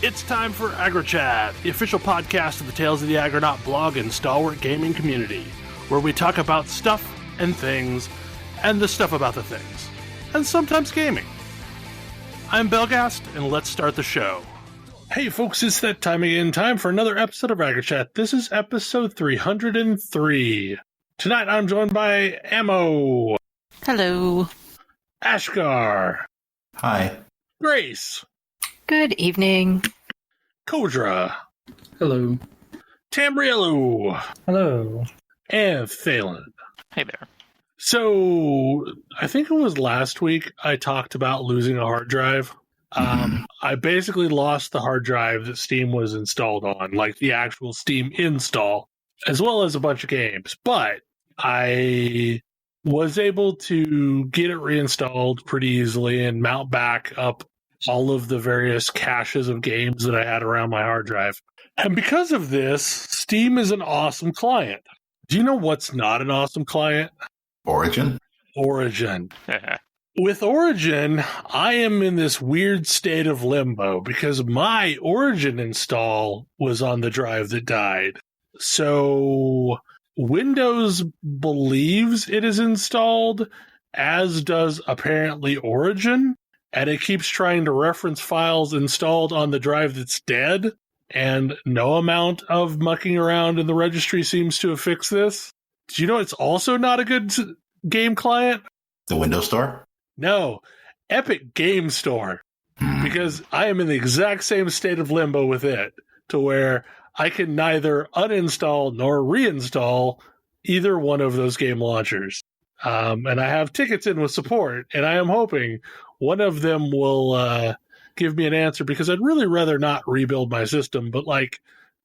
It's time for AggroChat, the official podcast of the Tales of the Aggronaut blog and stalwart gaming community, where we talk about stuff and things, and the stuff about the things, and sometimes gaming. I'm Belgast, and let's start the show. Hey folks, it's that time again, time for another episode of AggroChat. This is episode 303. Tonight I'm joined by Ammo. Hello. Ashgar. Hi. Grace. Good evening. Kodra. Hello. Tamrielu. Hello. And Phelan. Hey there. So, I think it was last week I talked about losing a hard drive. I basically lost the hard drive that Steam was installed on, like the actual Steam install, as well as a bunch of games. But I was able to get it reinstalled pretty easily and mount back up all of the various caches of games that I had around my hard drive. And because of this, Steam is an awesome client. Do you know what's not an awesome client? Origin? Origin. With Origin, I am in this weird state of limbo because my Origin install was on the drive that died. So Windows believes it is installed, as does apparently Origin, and it keeps trying to reference files installed on the drive that's dead, and no amount of mucking around in the registry seems to have fixed this. Do you know it's also not a good game client? The Windows Store? No, Epic Game Store. Because I am in the exact same state of limbo with it, to where I can neither uninstall nor reinstall either one of those game launchers. And I have tickets in with support, and I am hoping one of them will give me an answer, because I'd really rather not rebuild my system, but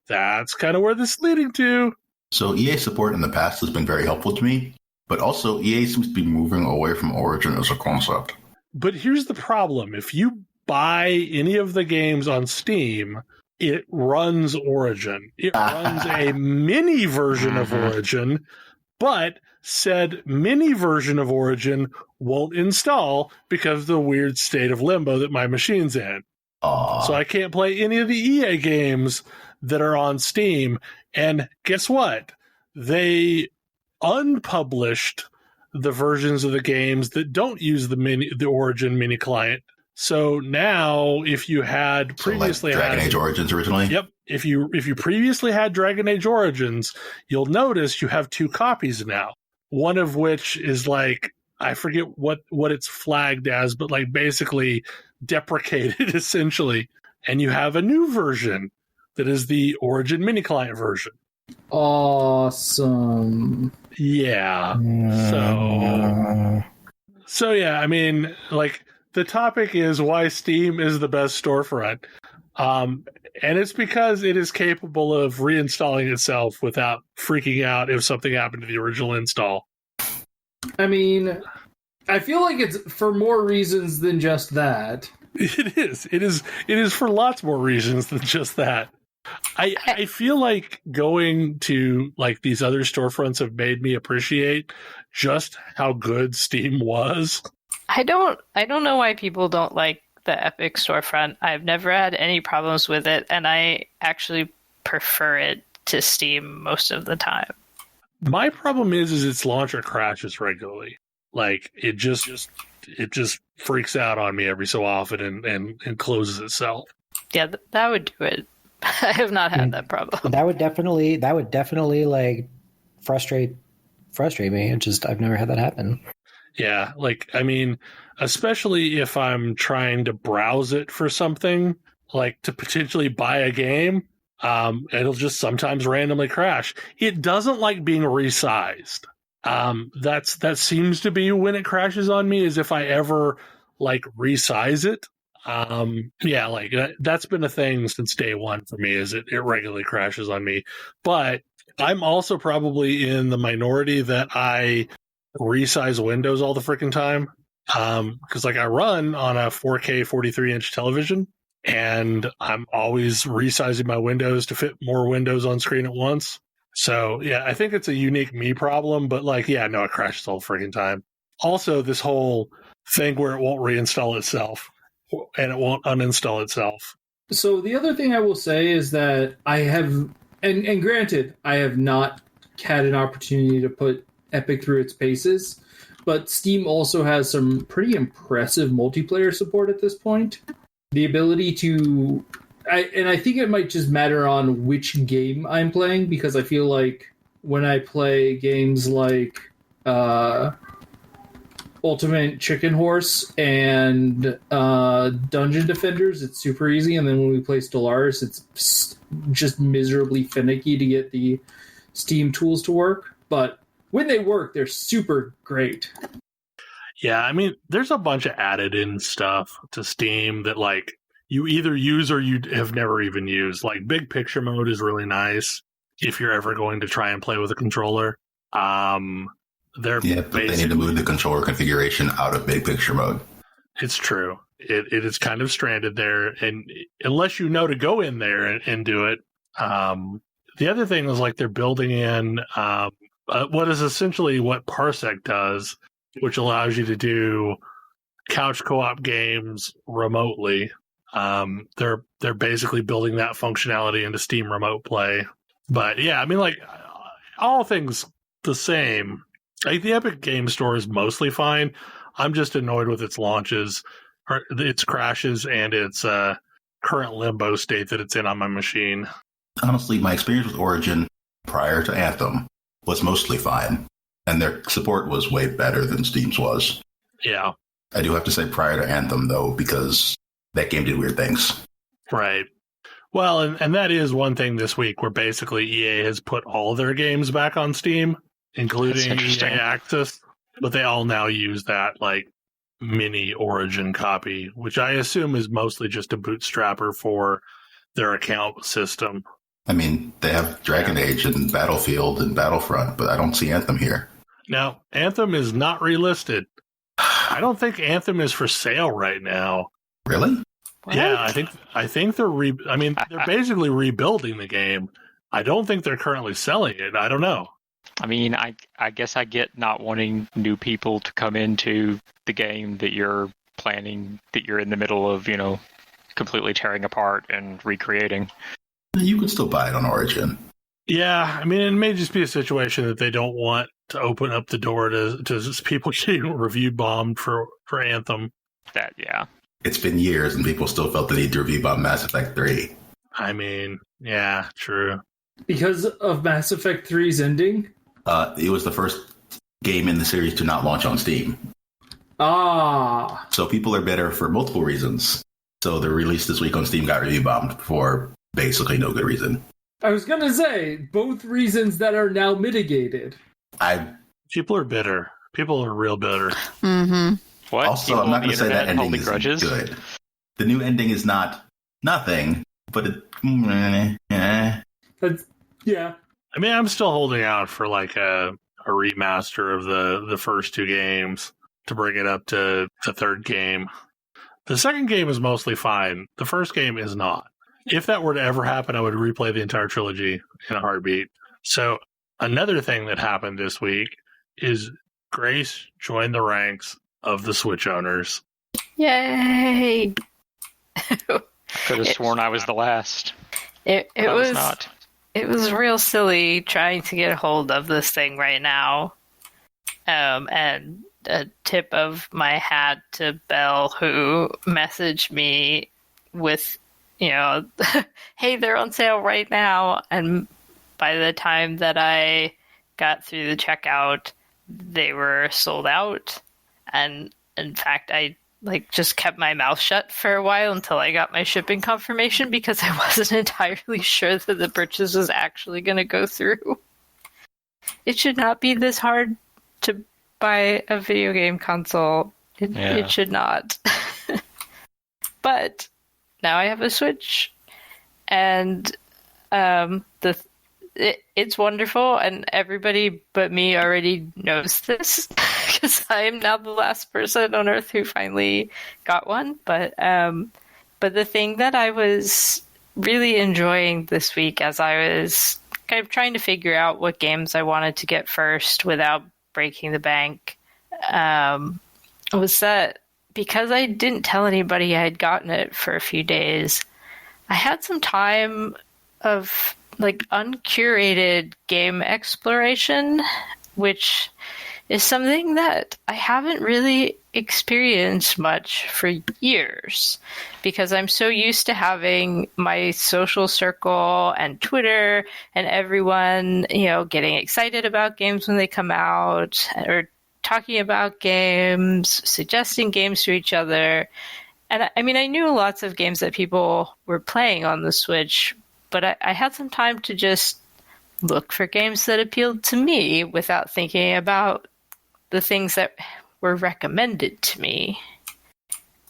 that's kind of where this is leading to. So EA support in the past has been very helpful to me, but also EA seems to be moving away from Origin as a concept. But here's the problem. If you buy any of the games on Steam, it runs Origin. It runs a mini version of Origin, but said mini version of Origin won't install because of the weird state of limbo that my machine's in. So I can't play any of the EA games that are on Steam. And guess what? They unpublished the versions of the games that don't use the Origin mini client. So now, if you had previously Dragon Age Origins originally? Yep. If you previously had Dragon Age Origins, you'll notice you have two copies now. One of which is I forget what it's flagged as, but basically deprecated essentially. And you have a new version that is the Origin mini client version. Awesome. Yeah. So yeah, I mean, the topic is why Steam is the best storefront. And it's because it is capable of reinstalling itself without freaking out if something happened to the original install. I mean, I feel like it's for more reasons than just that. It is. It is for lots more reasons than just that. I feel like going to these other storefronts have made me appreciate just how good Steam was. I don't know why people don't like the Epic storefront. I've never had any problems with it, and I actually prefer it to Steam most of the time. My problem is its launcher crashes regularly. It just freaks out on me every so often and closes itself. Yeah, that would do it. I have not had that problem. That would definitely frustrate me. I've never had that happen. Yeah, I mean, especially if I'm trying to browse it for something, to potentially buy a game, it'll just sometimes randomly crash. It doesn't like being resized. That seems to be when it crashes on me, is if I ever resize it. That's been a thing since day one for me, is it regularly crashes on me. But I'm also probably in the minority that I resize windows all the freaking time. Because I run on a 4K 43-inch television, and I'm always resizing my windows to fit more windows on screen at once. So yeah, I think it's a unique me problem, but it crashes all the freaking time. Also, this whole thing where it won't reinstall itself and it won't uninstall itself. So the other thing I will say is that I have, and granted, I have not had an opportunity to put Epic through its paces, but Steam also has some pretty impressive multiplayer support at this point. The ability to, I think it might just matter on which game I'm playing, because I feel like when I play games like Ultimate Chicken Horse and Dungeon Defenders, it's super easy, and then when we play Stellaris, it's just miserably finicky to get the Steam tools to work. But when they work, they're super great. Yeah, I mean, there's a bunch of added-in stuff to Steam that, like, you either use or you have never even used. Like, Big Picture Mode is really nice if you're ever going to try and play with a controller. But they need to move the controller configuration out of Big Picture Mode. It's true. It is kind of stranded there, and unless you know to go in there and do it. The other thing is, like, they're building in what is essentially what Parsec does, which allows you to do couch co-op games remotely. They're basically building that functionality into Steam Remote Play. But yeah, I mean, like, all things the same. Like, the Epic Game Store is mostly fine. I'm just annoyed with its launches, or its crashes, and its current limbo state that it's in on my machine. Honestly, my experience with Origin prior to Anthem was mostly fine, and their support was way better than Steam's was. Yeah. I do have to say prior to Anthem, though, because that game did weird things. Right. Well, and that is one thing this week where basically EA has put all their games back on Steam, including EA Access, but they all now use that, like, mini Origin copy, which I assume is mostly just a bootstrapper for their account system. I mean, they have Dragon Age and Battlefield and Battlefront, but I don't see Anthem here. Now, Anthem is not relisted. I don't think Anthem is for sale right now. Really? What? Yeah, I think they're they're basically rebuilding the game. I don't think they're currently selling it. I don't know. I mean, I guess I get not wanting new people to come into the game that you're planning, that you're in the middle of, completely tearing apart and recreating. You can still buy it on Origin. Yeah, I mean, it may just be a situation that they don't want to open up the door to people getting review bombed for Anthem. That, yeah. It's been years and people still felt the need to review bomb Mass Effect 3. I mean, yeah, true. Because of Mass Effect 3's ending? It was the first game in the series to not launch on Steam. Ah. So people are bitter for multiple reasons. So the release this week on Steam got review bombed for basically no good reason. I was going to say, both reasons that are now mitigated. People are bitter. People are real bitter. Mm-hmm. What? Also, People I'm not on the going to say that internet ending holding is grudges? good. The new ending is not nothing, but That's, yeah. I mean, I'm still holding out for like a remaster of the first two games to bring it up to the third game. The second game is mostly fine. The first game is not. If that were to ever happen, I would replay the entire trilogy in a heartbeat. So another thing that happened this week is Grace joined the ranks of the Switch owners. Yay! Could have sworn I was the last. It I was not. It was real silly trying to get a hold of this thing right now. And a tip of my hat to Belle, who messaged me with, hey, they're on sale right now. And by the time that I got through the checkout, they were sold out. And in fact, I just kept my mouth shut for a while until I got my shipping confirmation, because I wasn't entirely sure that the purchase was actually going to go through. It should not be this hard to buy a video game console. It should not. But now I have a Switch, and it's wonderful, and everybody but me already knows this, because I am now the last person on Earth who finally got one. But the thing that I was really enjoying this week, as I was kind of trying to figure out what games I wanted to get first without breaking the bank, was that because I didn't tell anybody I had gotten it for a few days, I had some time of like uncurated game exploration, which is something that I haven't really experienced much for years because I'm so used to having my social circle and Twitter and everyone, getting excited about games when they come out or talking about games, suggesting games to each other. And I mean, I knew lots of games that people were playing on the Switch, but I had some time to just look for games that appealed to me without thinking about the things that were recommended to me.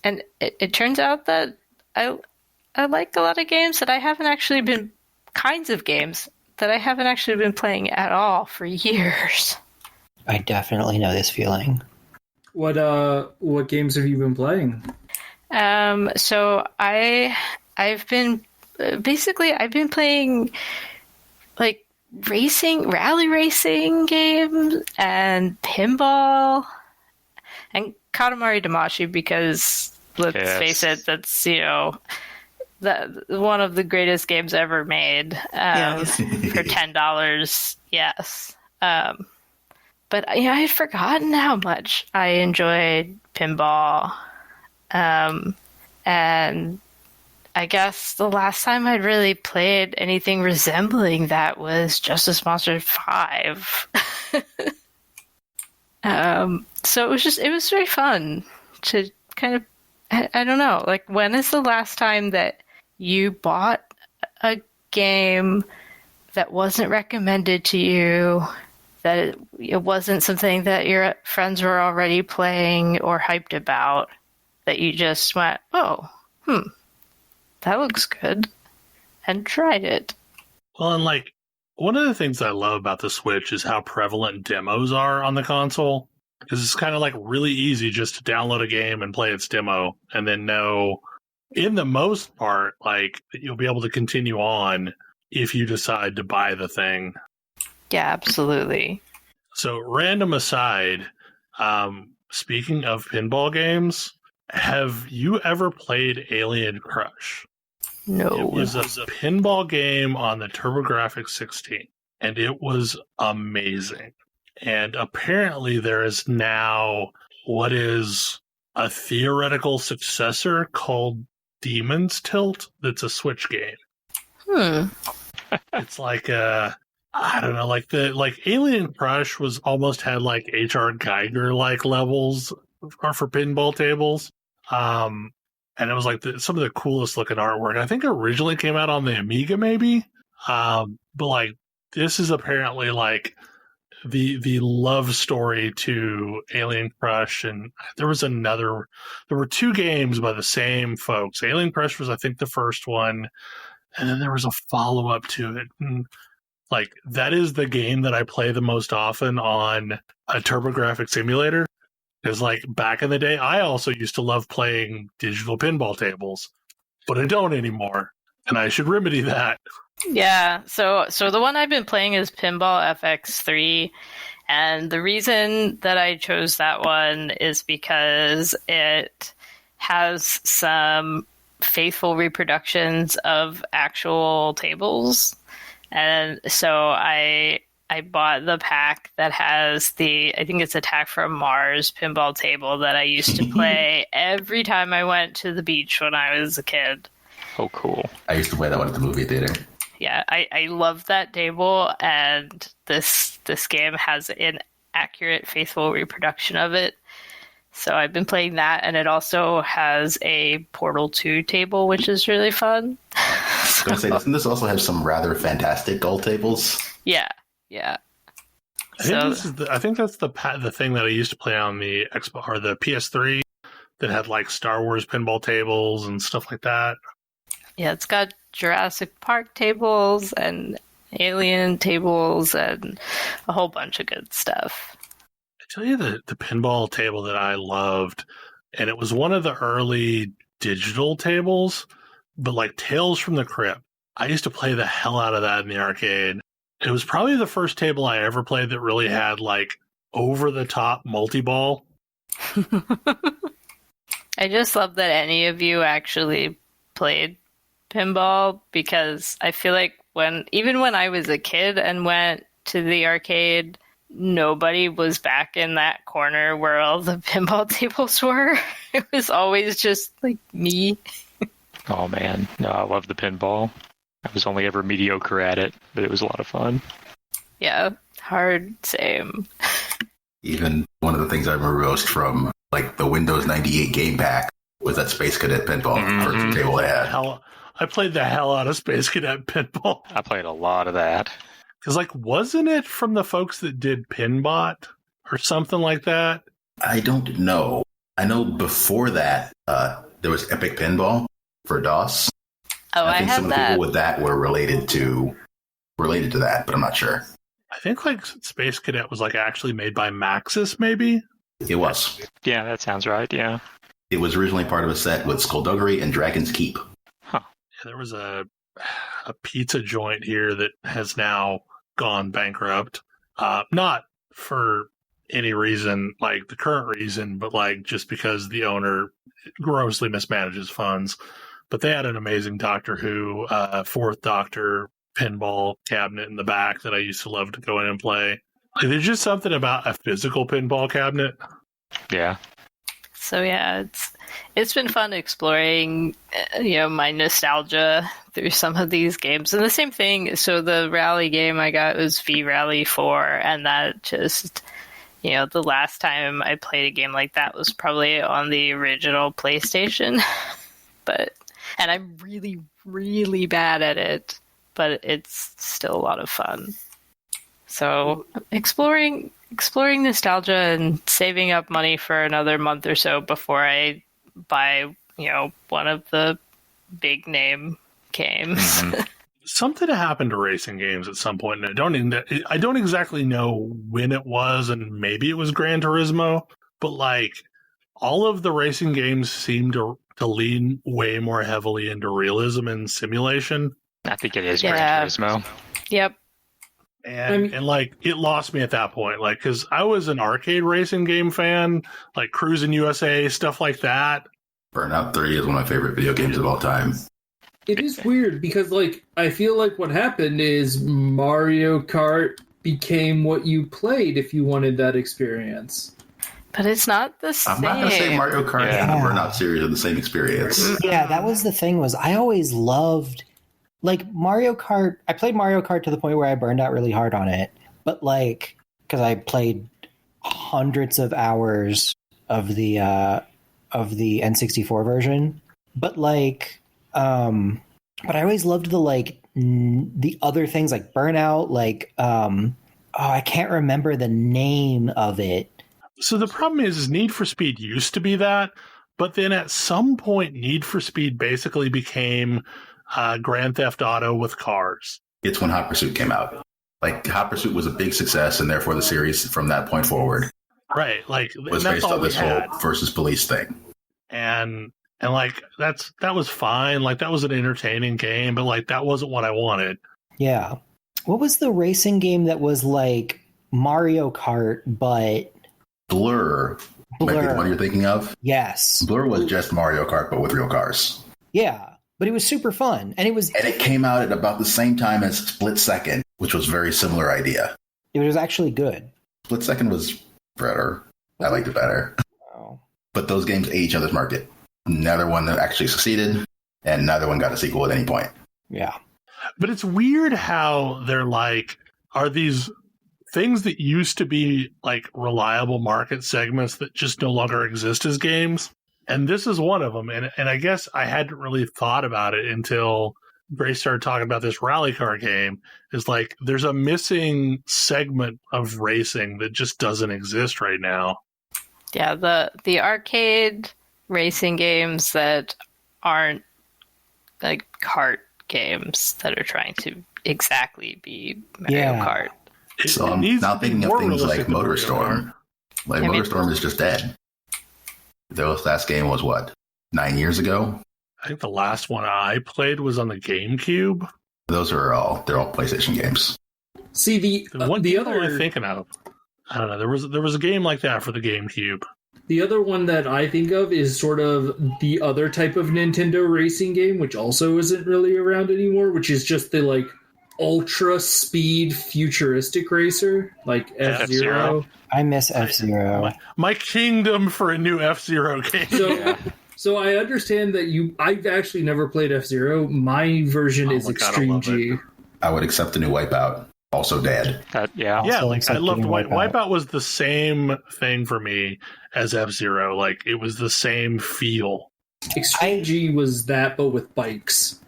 And it turns out that I like a lot of games that I haven't actually been, kinds of games that I haven't actually been playing at all for years. I definitely know this feeling. What games have you been playing? So I've been playing like rally racing games and pinball and Katamari Damacy because let's face it, that's one of the greatest games ever made for $10. Yes. But I had forgotten how much I enjoyed pinball. And I guess the last time I'd really played anything resembling that was Justice Monster 5. So it was very fun to kind of, I don't know, like when is the last time that you bought a game that wasn't recommended to you, that it wasn't something that your friends were already playing or hyped about, that you just went, that looks good, and tried it? Well, and like, one of the things I love about the Switch is how prevalent demos are on the console. Because it's kind of like really easy just to download a game and play its demo, and then know, in the most part, like, that you'll be able to continue on if you decide to buy the thing. Yeah, absolutely. So, random aside, speaking of pinball games, have you ever played Alien Crush? No. It was a pinball game on the TurboGrafx 16, and it was amazing. And apparently there is now what is a theoretical successor called Demon's Tilt that's a Switch game. It's like I don't know, like Alien Crush was almost had like H.R. Geiger like levels for pinball tables. And it was like some of the coolest looking artwork. I think it originally came out on the Amiga maybe. But like this is apparently like the love story to Alien Crush, and there were two games by the same folks. Alien Crush was, I think, the first one, and then there was a follow-up to it. And like that is the game that I play the most often on a TurboGrafx emulator. Because like back in the day, I also used to love playing digital pinball tables, but I don't anymore, and I should remedy that. Yeah, so the one I've been playing is Pinball FX3, and the reason that I chose that one is because it has some faithful reproductions of actual tables, and so I bought the pack that has I think it's Attack from Mars pinball table that I used to play every time I went to the beach when I was a kid. Oh, cool. I used to play that one at the movie theater. Yeah, I love that table, and this game has an accurate, faithful reproduction of it. So I've been playing that, and it also has a Portal 2 table, which is really fun. I was going to say, doesn't this also have some rather fantastic goal tables? Yeah. I think that's the thing that I used to play on the Xbox or the PS3 that had like Star Wars pinball tables and stuff like that. Yeah, it's got Jurassic Park tables and Alien tables and a whole bunch of good stuff. I tell you the pinball table that I loved, and it was one of the early digital tables, but like Tales from the Crypt. I used to play the hell out of that in the arcade. It was probably the first table I ever played that really had like over-the-top multi-ball. I just love that any of you actually played pinball because I feel like even when I was a kid and went to the arcade, nobody was back in that corner where all the pinball tables were. It was always just like me. Oh man, no, I love the pinball. I was only ever mediocre at it, but it was a lot of fun. Yeah, hard, same. Even one of the things I remember most from like the Windows 98 game pack was that Space Cadet pinball first table I had. I played the hell out of Space Cadet pinball. I played a lot of that. Because, like, wasn't it from the folks that did Pinbot or something like that? I don't know. I know before that, there was Epic Pinball for DOS. Oh, I think had some of the that. people with that were related to that, but I'm not sure. I think, like, Space Cadet was, like, actually made by Maxis, maybe? It was. Yeah, that sounds right, yeah. It was originally part of a set with Skullduggery and Dragon's Keep. Yeah, there was a pizza joint here that has now gone bankrupt. Not for any reason, like the current reason, but like just because the owner grossly mismanages funds. But they had an amazing Doctor Who, Fourth Doctor pinball cabinet in the back that I used to love to go in and play. Like, there's just something about a physical pinball cabinet. Yeah. So yeah, it's been fun exploring, my nostalgia through some of these games. And the same thing, so the rally game I got was V-Rally 4, and that just, the last time I played a game like that was probably on the original PlayStation. And I'm really, really bad at it, but it's still a lot of fun. So exploring nostalgia and saving up money for another month or so before I buy, one of the big name games. Mm-hmm. Something happened to racing games at some point, and I don't exactly know when it was, and maybe it was Gran Turismo, but like all of the racing games seem to lean way more heavily into realism and simulation. I think it is Gran Turismo. Yep. And like it lost me at that point, like because I was an arcade racing game fan, like Cruis'n USA, stuff like that. Burnout 3 is one of my favorite video games of all time. It is weird because, like, I feel like what happened is Mario Kart became what you played if you wanted that experience. But it's not the same. I'm not going to say Mario Kart and the Burnout series are the same experience. Yeah, that was the thing, was I always loved, like, Mario Kart. I played Mario Kart to the point where I burned out really hard on it. But, like, because I played hundreds of hours of the N64 version. But, like, but I always loved the, like, the other things, like Burnout, like, I can't remember the name of it. So the problem is Need for Speed used to be that, but then at some point Need for Speed basically became Grand Theft Auto with cars. It's when Hot Pursuit came out. Like, Hot Pursuit was a big success, and therefore the series from that point forward Right, like was that's based all on we this had. whole versus police thing. And like that was fine. Like that was an entertaining game, but like that wasn't what I wanted. Yeah. What was the racing game that was like Mario Kart, but Blur might be the one you're thinking of. Yes. Blur was just Mario Kart, but with real cars. Yeah, but it was super fun, and it came out at about the same time as Split Second, which was a very similar idea. It was actually good. Split Second was better. I liked it better. Oh. But those games ate each other's market. Neither one actually succeeded, and neither one got a sequel at any point. Yeah. But it's weird how they're like, are these things that used to be like reliable market segments that just no longer exist as games? And this is one of them. And I guess I hadn't really thought about it until Grace started talking about this rally car game. Is like, there's a missing segment of racing that just doesn't exist right now. Yeah, the arcade racing games that aren't like kart games that are trying to exactly be Mario Kart. So I'm now thinking of things like MotorStorm. Like, MotorStorm is just dead. Their last game was what, 9 years ago? I think the last one I played was on the GameCube. They're all PlayStation games. See, the What other am I thinking of? I don't know. There was a game like that for the GameCube. The other one that I think of is sort of the other type of Nintendo racing game, which also isn't really around anymore, which is just the like ultra speed futuristic racer, like F-Zero. I miss F-Zero. My kingdom for a new F-Zero game. So I understand that I've actually never played F-Zero. My version is Extreme G. I would accept the new Wipeout. Also dead. Yeah, like I loved Wipeout was the same thing for me as F-Zero. Like it was the same feel. Extreme G was that, but with bikes.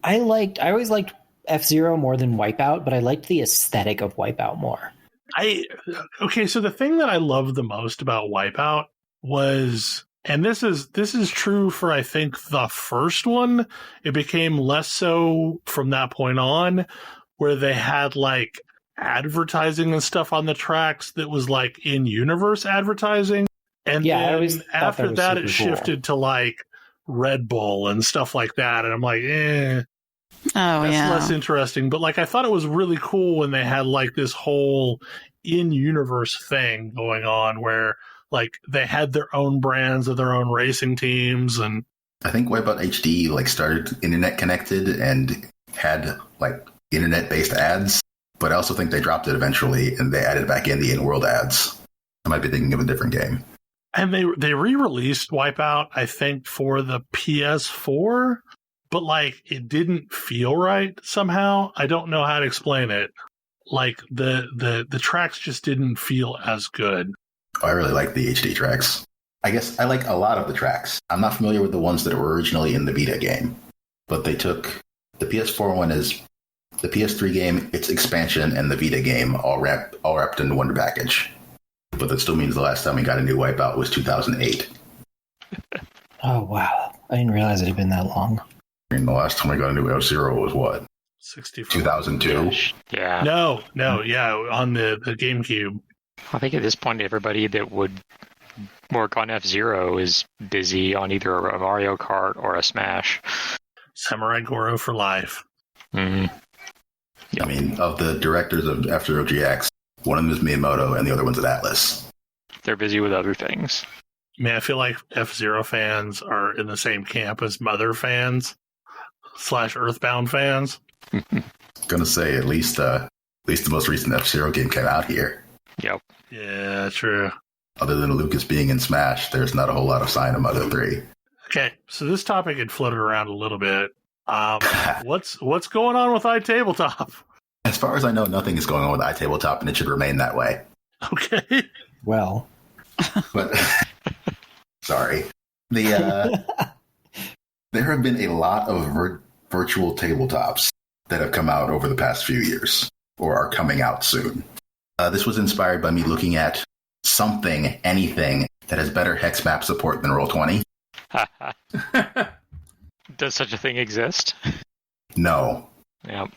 I always liked F-Zero more than Wipeout, but I liked the aesthetic of Wipeout more. So the thing that I loved the most about Wipeout was, and this is true for I think the first one, it became less so from that point on, where they had like advertising and stuff on the tracks that was like in-universe advertising. And then after that it shifted to like Red Bull and stuff like that. And I'm like, that's less interesting. But like, I thought it was really cool when they had like this whole in-universe thing going on where like they had their own brands of their own racing teams. And I think Wipeout HD like started internet connected and had like internet-based ads, but I also think they dropped it eventually and they added back in the in-world ads. I might be thinking of a different game. And they re-released Wipeout, I think, for the PS4, but like it didn't feel right somehow. I don't know how to explain it. Like the tracks just didn't feel as good. I really like the HD tracks. I guess I like a lot of the tracks. I'm not familiar with the ones that were originally in the Vita game, but they took the PS4 one is the PS3 game, its expansion, and the Vita game all wrapped into one package. But that still means the last time we got a new Wipeout was 2008. Oh, wow. I didn't realize it had been that long. And the last time we got a new F-Zero was what? 2002? Yeah. No, on the GameCube. I think at this point, everybody that would work on F-Zero is busy on either a Mario Kart or a Smash. Samurai Goro for life. Mm-hmm. I mean, of the directors of F-Zero GX, one of them is Miyamoto and the other one's at Atlas. They're busy with other things. Man, I feel like F-Zero fans are in the same camp as Mother fans / Earthbound fans. Gonna say at least the most recent F-Zero game came out here. Yep. Yeah, true. Other than Lucas being in Smash, there's not a whole lot of sign of Mother 3. Okay, so this topic had floated around a little bit. What's going on with iTabletop? As far as I know, nothing is going on with iTabletop, and it should remain that way. Okay. Well. But, sorry. There have been a lot of virtual tabletops that have come out over the past few years, or are coming out soon. This was inspired by me looking at anything that has better hex map support than Roll20. Does such a thing exist? No. Yep.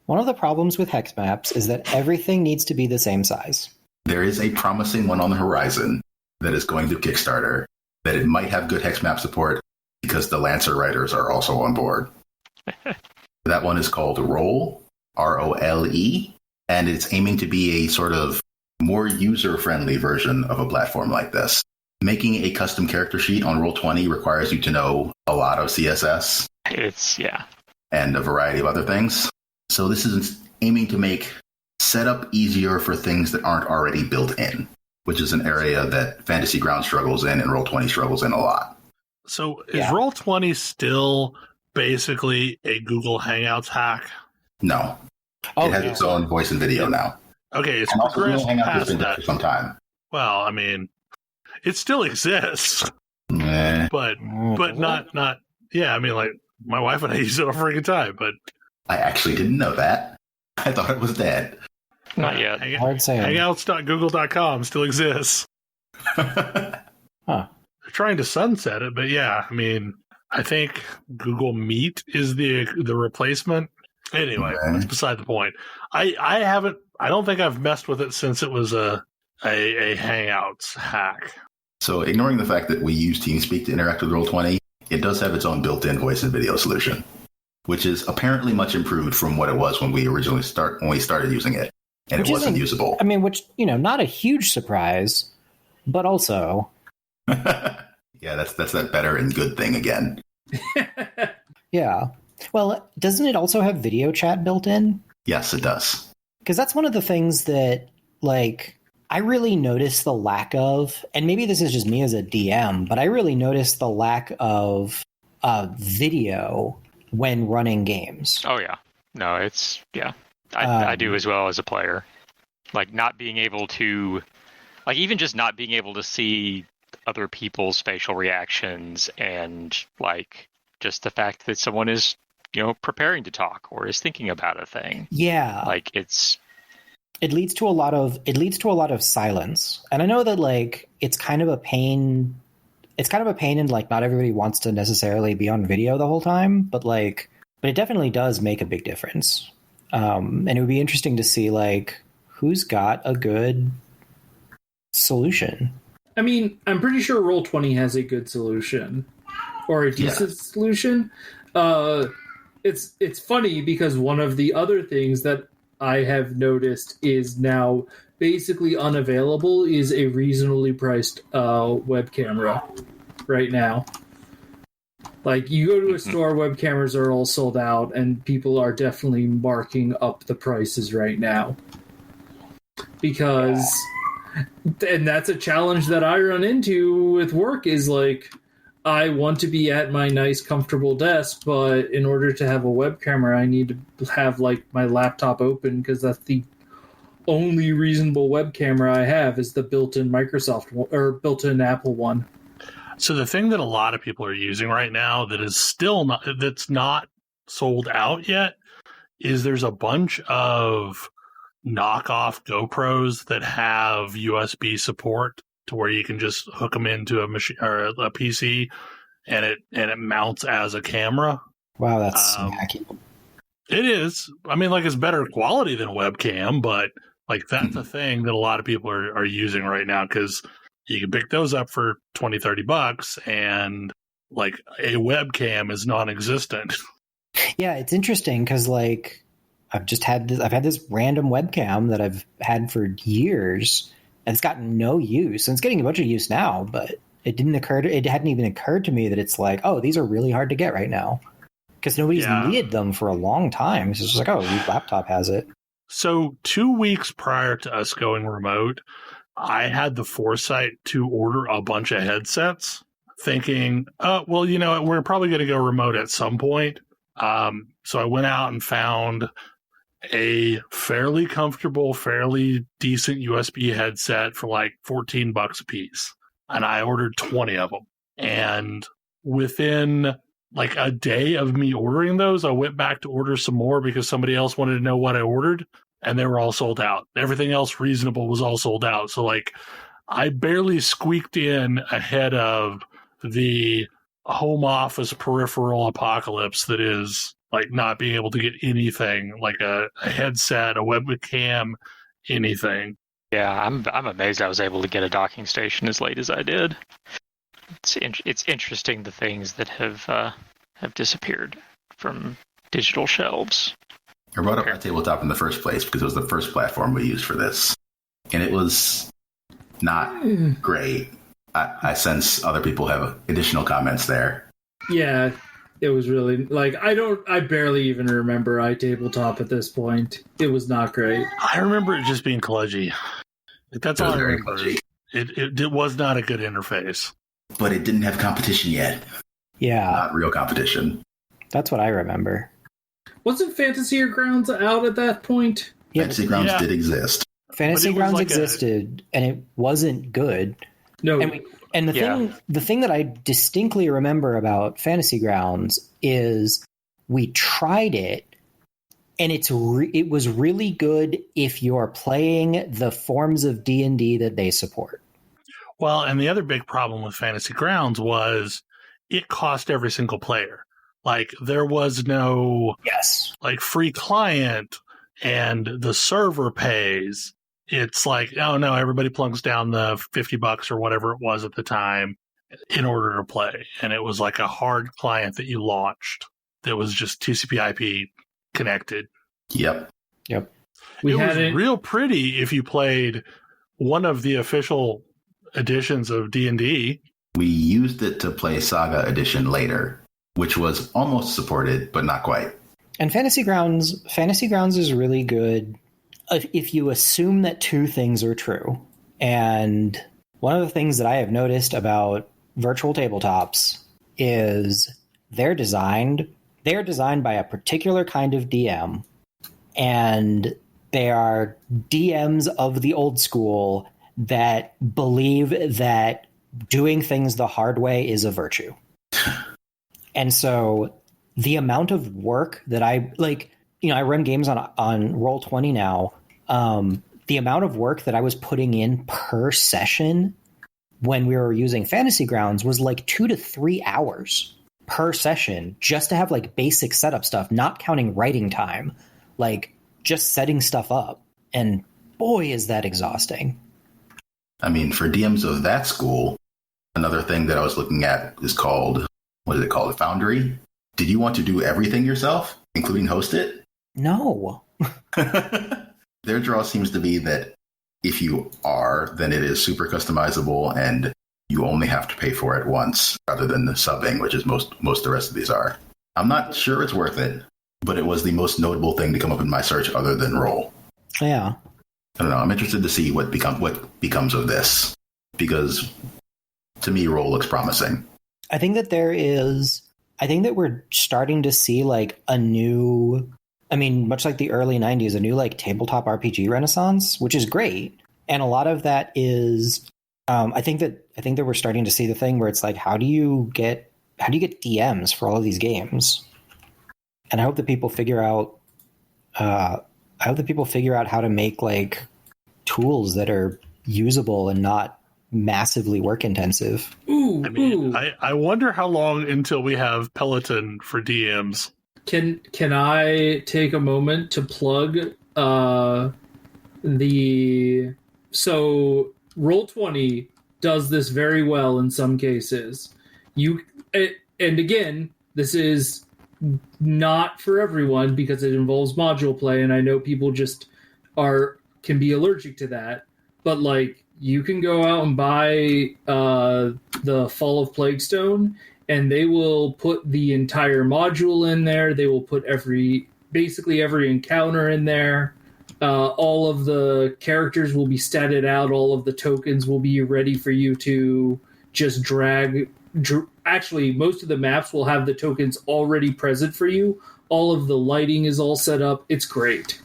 One of the problems with hex maps is that everything needs to be the same size. There is a promising one on the horizon that is going through Kickstarter that it might have good hex map support because the Lancer writers are also on board. That one is called Roll, R-O-L-E, and it's aiming to be a sort of more user-friendly version of a platform like this. Making a custom character sheet on Roll20 requires you to know a lot of CSS. And a variety of other things. So this is aiming to make setup easier for things that aren't already built in, which is an area that Fantasy Ground struggles in and Roll20 struggles in a lot. So is Roll20 still basically a Google Hangouts hack? No. It has its own voice and video now. Okay, it's and also progressed Google Hangouts past has been there that. for some time. Well, I mean, it still exists, but not. Yeah, I mean, like my wife and I use it all freaking time, but I actually didn't know that. I thought it was dead. Not yet. Hangouts.google.com still exists. Huh. They're trying to sunset it, but yeah, I mean, I think Google Meet is the replacement. Anyway, that's beside the point. I don't think I've messed with it since it was a Hangouts hack. So ignoring the fact that we use TeamSpeak to interact with Roll20, it does have its own built-in voice and video solution, which is apparently much improved from what it was when we started using it, and it wasn't usable. I mean, which, not a huge surprise, but also Yeah, that's that better and good thing again. Yeah. Well, doesn't it also have video chat built in? Yes, it does. Because that's one of the things that, like, I really noticed the lack of, and maybe this is just me as a DM, but I really noticed the lack of video when running games. Oh yeah, no, it's I do as well as a player. Like not being able to, like even just not being able to see other people's facial reactions and like just the fact that someone is, preparing to talk or is thinking about a thing. Yeah. Like it leads to a lot of silence. And I know that like it's kind of a pain and like not everybody wants to necessarily be on video the whole time, but it definitely does make a big difference. And it would be interesting to see like who's got a good solution. I mean, I'm pretty sure Roll20 has a good solution or a decent solution. It's funny because one of the other things that I have noticed is now basically unavailable is a reasonably priced web camera right now. Like you go to a store, web cameras are all sold out, and people are definitely marking up the prices right now. Because, and that's a challenge that I run into with work is like, I want to be at my nice, comfortable desk, but in order to have a web camera, I need to have like my laptop open because that's the only reasonable web camera I have is the built-in Microsoft or built-in Apple one. So the thing that a lot of people are using right now that is still that's not sold out yet is there's a bunch of knockoff GoPros that have USB support to where you can just hook them into a machine or a PC and it mounts as a camera. Wow, that's hacky. It is. I mean, like it's better quality than a webcam, but like that's a thing that a lot of people are using right now because you can pick those up for $20-$30 and like a webcam is non-existent. Yeah, it's interesting because like I've had this random webcam that I've had for years and it's gotten no use and it's getting a bunch of use now, but it hadn't even occurred to me that it's like, oh, these are really hard to get right now because nobody's needed them for a long time. It's just like, oh, your laptop has it. So 2 weeks prior to us going remote, I had the foresight to order a bunch of headsets thinking, well, we're probably going to go remote at some point. So I went out and found a fairly comfortable, fairly decent USB headset for like $14 a piece. And I ordered 20 of them. And within like a day of me ordering those, I went back to order some more because somebody else wanted to know what I ordered. And they were all sold out. Everything else reasonable was all sold out. So like I barely squeaked in ahead of the home office peripheral apocalypse that is like not being able to get anything like a headset, a webcam, anything. Yeah, I'm amazed I was able to get a docking station as late as I did. It's interesting the things that have disappeared from digital shelves. I brought up iTabletop in the first place because it was the first platform we used for this. And it was not great. I sense other people have additional comments there. Yeah, it was really like I barely even remember iTabletop at this point. It was not great. I remember it just being kludgy. That's all I remember. It was not a good interface. But it didn't have competition yet. Yeah. Not real competition. That's what I remember. Wasn't Fantasy Grounds out at that point? Yeah, Fantasy Grounds did exist. Fantasy Grounds existed, and it wasn't good. No. And the thing that I distinctly remember about Fantasy Grounds is we tried it, and it was really good if you're playing the forms of D&D that they support. Well, and the other big problem with Fantasy Grounds was it cost every single player. Like there was no like free client and the server pays. It's like, oh no, everybody plunks down the $50 or whatever it was at the time in order to play. And it was like a hard client that you launched that was just TCP IP connected. Yep. It was real pretty if you played one of the official editions of D&D, We used it to play Saga Edition later, which was almost supported, but not quite. And Fantasy Grounds is really good if you assume that two things are true. And one of the things that I have noticed about virtual tabletops is they're designed by a particular kind of DM, and they are DMs of the old school that believe that doing things the hard way is a virtue. And so the amount of work that I run games on Roll20 now. The amount of work that I was putting in per session when we were using Fantasy Grounds was like 2 to 3 hours per session just to have like basic setup stuff, not counting writing time, like just setting stuff up. And boy, is that exhausting. I mean, for DMs of that school, another thing that I was looking at is called, what is it called? Foundry. Did you want to do everything yourself, including host it? No. Their draw seems to be that if you are, then it is super customizable and you only have to pay for it once rather than the subbing, which is most of the rest of these are. I'm not sure it's worth it, but it was the most notable thing to come up in my search other than Roll. Yeah. I don't know. I'm interested to see what becomes of this, because to me, Roll looks promising. I think that we're starting to see like a new, much like the early 90s, a new like tabletop RPG renaissance, which is great. And a lot of that is, I think that we're starting to see the thing where it's like, how do you get DMs for all of these games? And I hope that people figure out, how to make like tools that are usable and not massively work intensive. I wonder how long until we have Peloton for DMs. Can I take a moment to plug so Roll20 does this very well in some cases. And again, this is not for everyone because it involves module play, and I know people just can be allergic to that. But like, you can go out and buy the Fall of Plaguestone, and they will put the entire module in there. They will put basically every encounter in there. All of the characters will be statted out. All of the tokens will be ready for you to just drag. Actually, most of the maps will have the tokens already present for you. All of the lighting is all set up. It's great.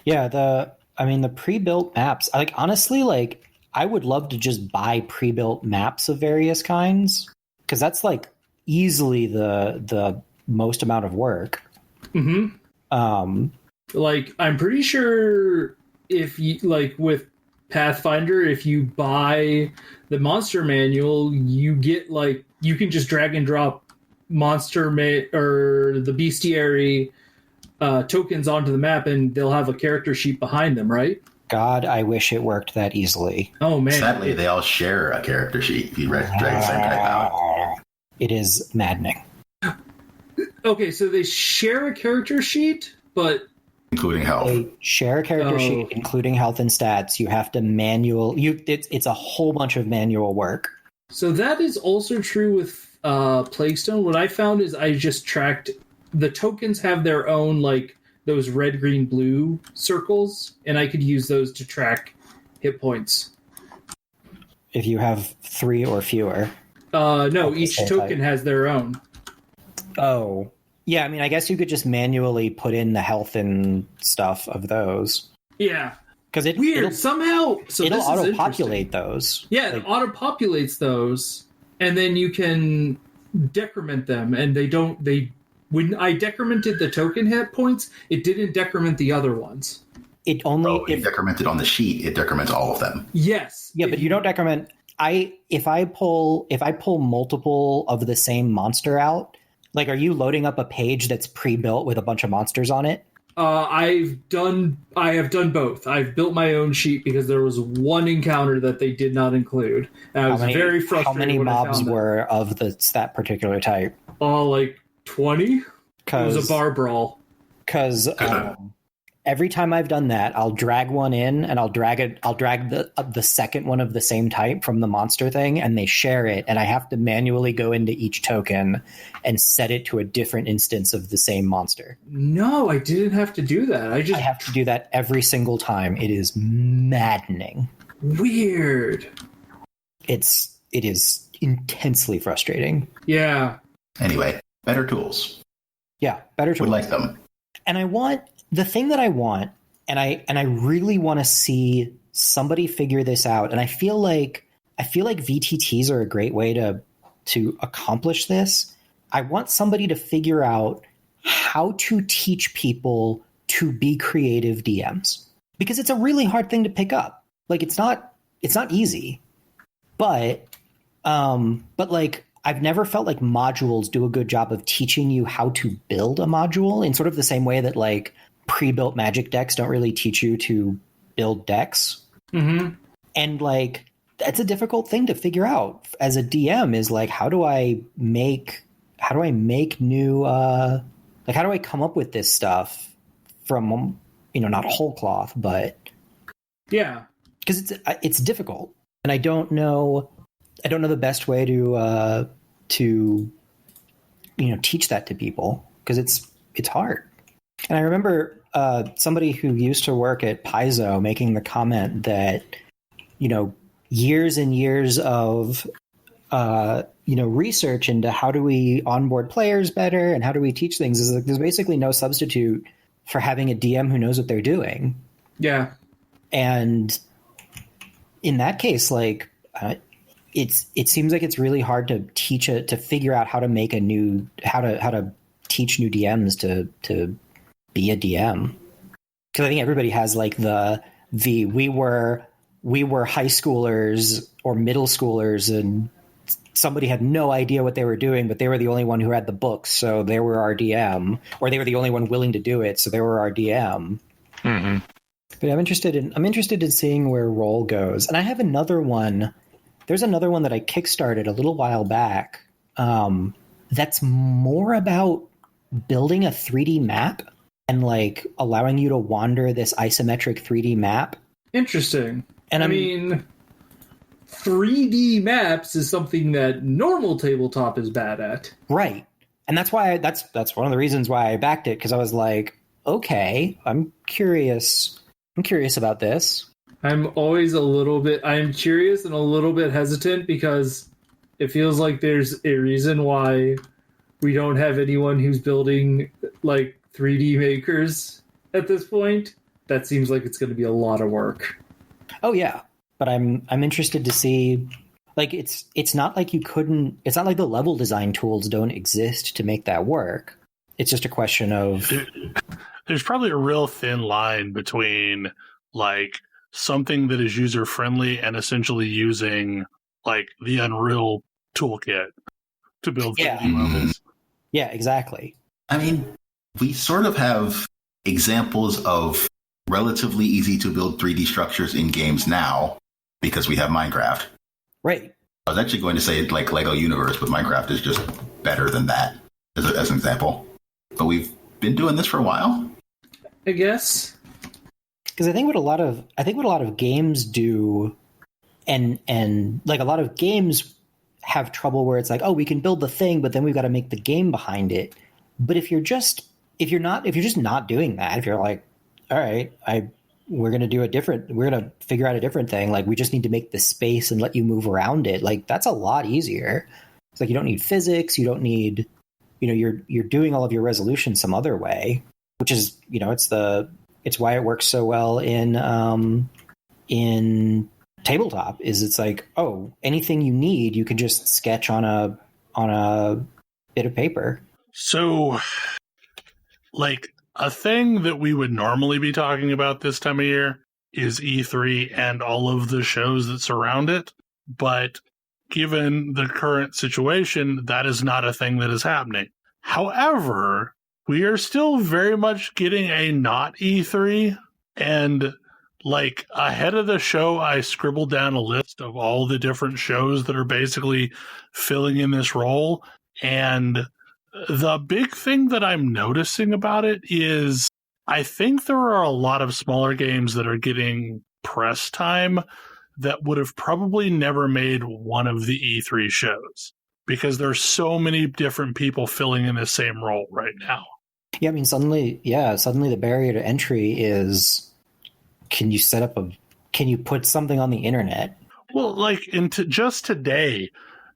Yeah, the pre-built maps, honestly, I would love to just buy pre-built maps of various kinds, because that's easily the most amount of work. Mm-hmm. I'm pretty sure if you with Pathfinder, if you buy the monster manual, you get you can just drag and drop monster or the bestiary tokens onto the map, and they'll have a character sheet behind them, right? God, I wish it worked that easily. Oh man! Sadly, they all share a character sheet. If you drag the same type out, it is maddening. Okay, so they share a character sheet, but including health. They share a character sheet, including health and stats. You have to it's a whole bunch of manual work. So that is also true with Plaguestone. What I found is I just tracked the tokens have their own those red, green, blue circles, and I could use those to track hit points. If you have 3 or fewer. No, each token has their own. Oh. Yeah, I guess you could just manually put in the health and stuff of those. Yeah. Because it'll somehow it'll auto-populate those. Yeah, it auto-populates those, and then you can decrement them, and when I decremented the token hit points, it didn't decrement the other ones. It decremented on the sheet, it decrements all of them. Yes. Yeah, but you don't decrement. If I pull multiple of the same monster out, are you loading up a page that's pre-built with a bunch of monsters on it? I have done both. I've built my own sheet because there was one encounter that they did not include. And I was very frustrated. How many mobs were of that particular type? 20. It was a bar brawl. Because every time I've done that, I'll drag one in and I'll drag the second one of the same type from the monster thing, and they share it, and I have to manually go into each token and set it to a different instance of the same monster. No, I didn't have to do that. I have to do that every single time. It is maddening. Weird. It is intensely frustrating. Yeah. Anyway, better tools. Yeah, better tools. Would like them. And I want the thing that I want, and I really want to see somebody figure this out. And I feel like VTTs are a great way to accomplish this. I want somebody to figure out how to teach people to be creative DMs, because it's a really hard thing to pick up. Like it's not easy, but like I've never felt like modules do a good job of teaching you how to build a module in sort of the same way that like pre-built Magic decks don't really teach you to build decks. Mm-hmm. And like, that's a difficult thing to figure out as a DM, is like, how do I make new, like, how do I come up with this stuff from, not whole cloth, but yeah, because it's difficult, and I don't know the best way to teach that to people, because it's hard. And I remember somebody who used to work at Paizo making the comment that, years and years of, research into how do we onboard players better and how do we teach things is like, there's basically no substitute for having a DM who knows what they're doing. Yeah. And in that case, like, it seems like it's really hard to to figure out how to make how to teach new DMs to be a DM. Because I think everybody has like the we were high schoolers or middle schoolers and somebody had no idea what they were doing, but they were the only one who had the books, so they were our DM, or they were the only one willing to do it, so they were our DM. Mm-hmm. But I'm interested in seeing where role goes. And I have another one. There's another one that I kickstarted a little while back. That's more about building a 3D map and like allowing you to wander this isometric 3D map. Interesting. And I mean, 3D maps is something that normal tabletop is bad at. Right. And that's why that's one of the reasons why I backed it, because I was like, okay, I'm curious about this. I'm curious and a little bit hesitant, because it feels like there's a reason why we don't have anyone who's building like 3D makers at this point. That seems like it's going to be a lot of work. Oh yeah, but I'm interested to see. Like it's not like it's not like the level design tools don't exist to make that work. It's just a question of there's probably a real thin line between like something that is user friendly and essentially using like the Unreal toolkit to build 3D levels. Yeah, exactly. I mean, we sort of have examples of relatively easy to build 3D structures in games now because we have Minecraft. Right. I was actually going to say like Lego Universe, but Minecraft is just better than that as an example. But we've been doing this for a while, I guess. Because I think what a lot of games do, and like a lot of games have trouble where it's like, oh, we can build the thing, but then we've got to make the game behind it. But if you're just not doing that, if you're like, all right, we're going to figure out a different thing. Like, we just need to make the space and let you move around it. Like, that's a lot easier. It's like, you don't need physics. You don't need, you're doing all of your resolution some other way, which is, it's why it works so well in tabletop. Is it's like, oh, anything you need, you can just sketch on a bit of paper. So, like, a thing that we would normally be talking about this time of year is E3 and all of the shows that surround it. But given the current situation, that is not a thing that is happening. However, we are still very much getting a Not-E3. And, like, ahead of the show, I scribbled down a list of all the different shows that are basically filling in this role. And the big thing that I'm noticing about it is I think there are a lot of smaller games that are getting press time that would have probably never made one of the E3 shows because there's so many different people filling in the same role right now. Yeah, I mean, suddenly the barrier to entry is, can you put something on the internet? Well, like just today,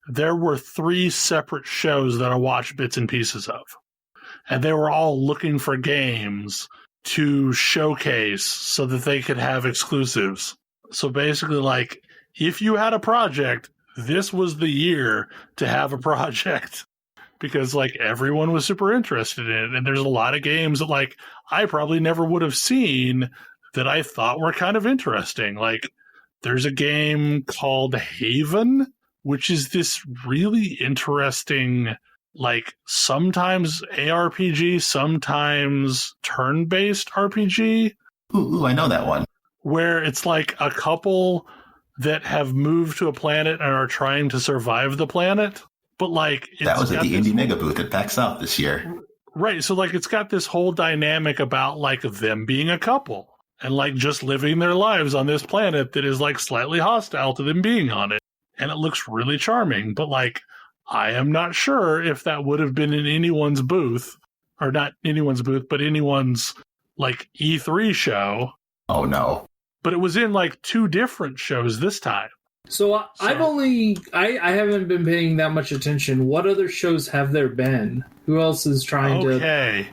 there were 3 separate shows that I watched bits and pieces of. And they were all looking for games to showcase so that they could have exclusives. So basically, like, if you had a project, this was the year to have a project. Because, like, everyone was super interested in it. And there's a lot of games that, like, I probably never would have seen that I thought were kind of interesting. Like, there's a game called Haven, which is this really interesting, like, sometimes ARPG, sometimes turn-based RPG. Ooh, I know that one. Where it's like a couple that have moved to a planet and are trying to survive the planet. But, like, that was at the Indie Mega booth at PAX South this year. Right. So, like, it's got this whole dynamic about, like, them being a couple and, like, just living their lives on this planet that is, like, slightly hostile to them being on it. And it looks really charming. But, like, I am not sure if that would have been in anyone's booth, or not anyone's booth, but anyone's, like, E3 show. Oh, no. But it was in, like, 2 different shows this time. So I haven't been paying that much attention. What other shows have there been? Who else is trying to... Okay.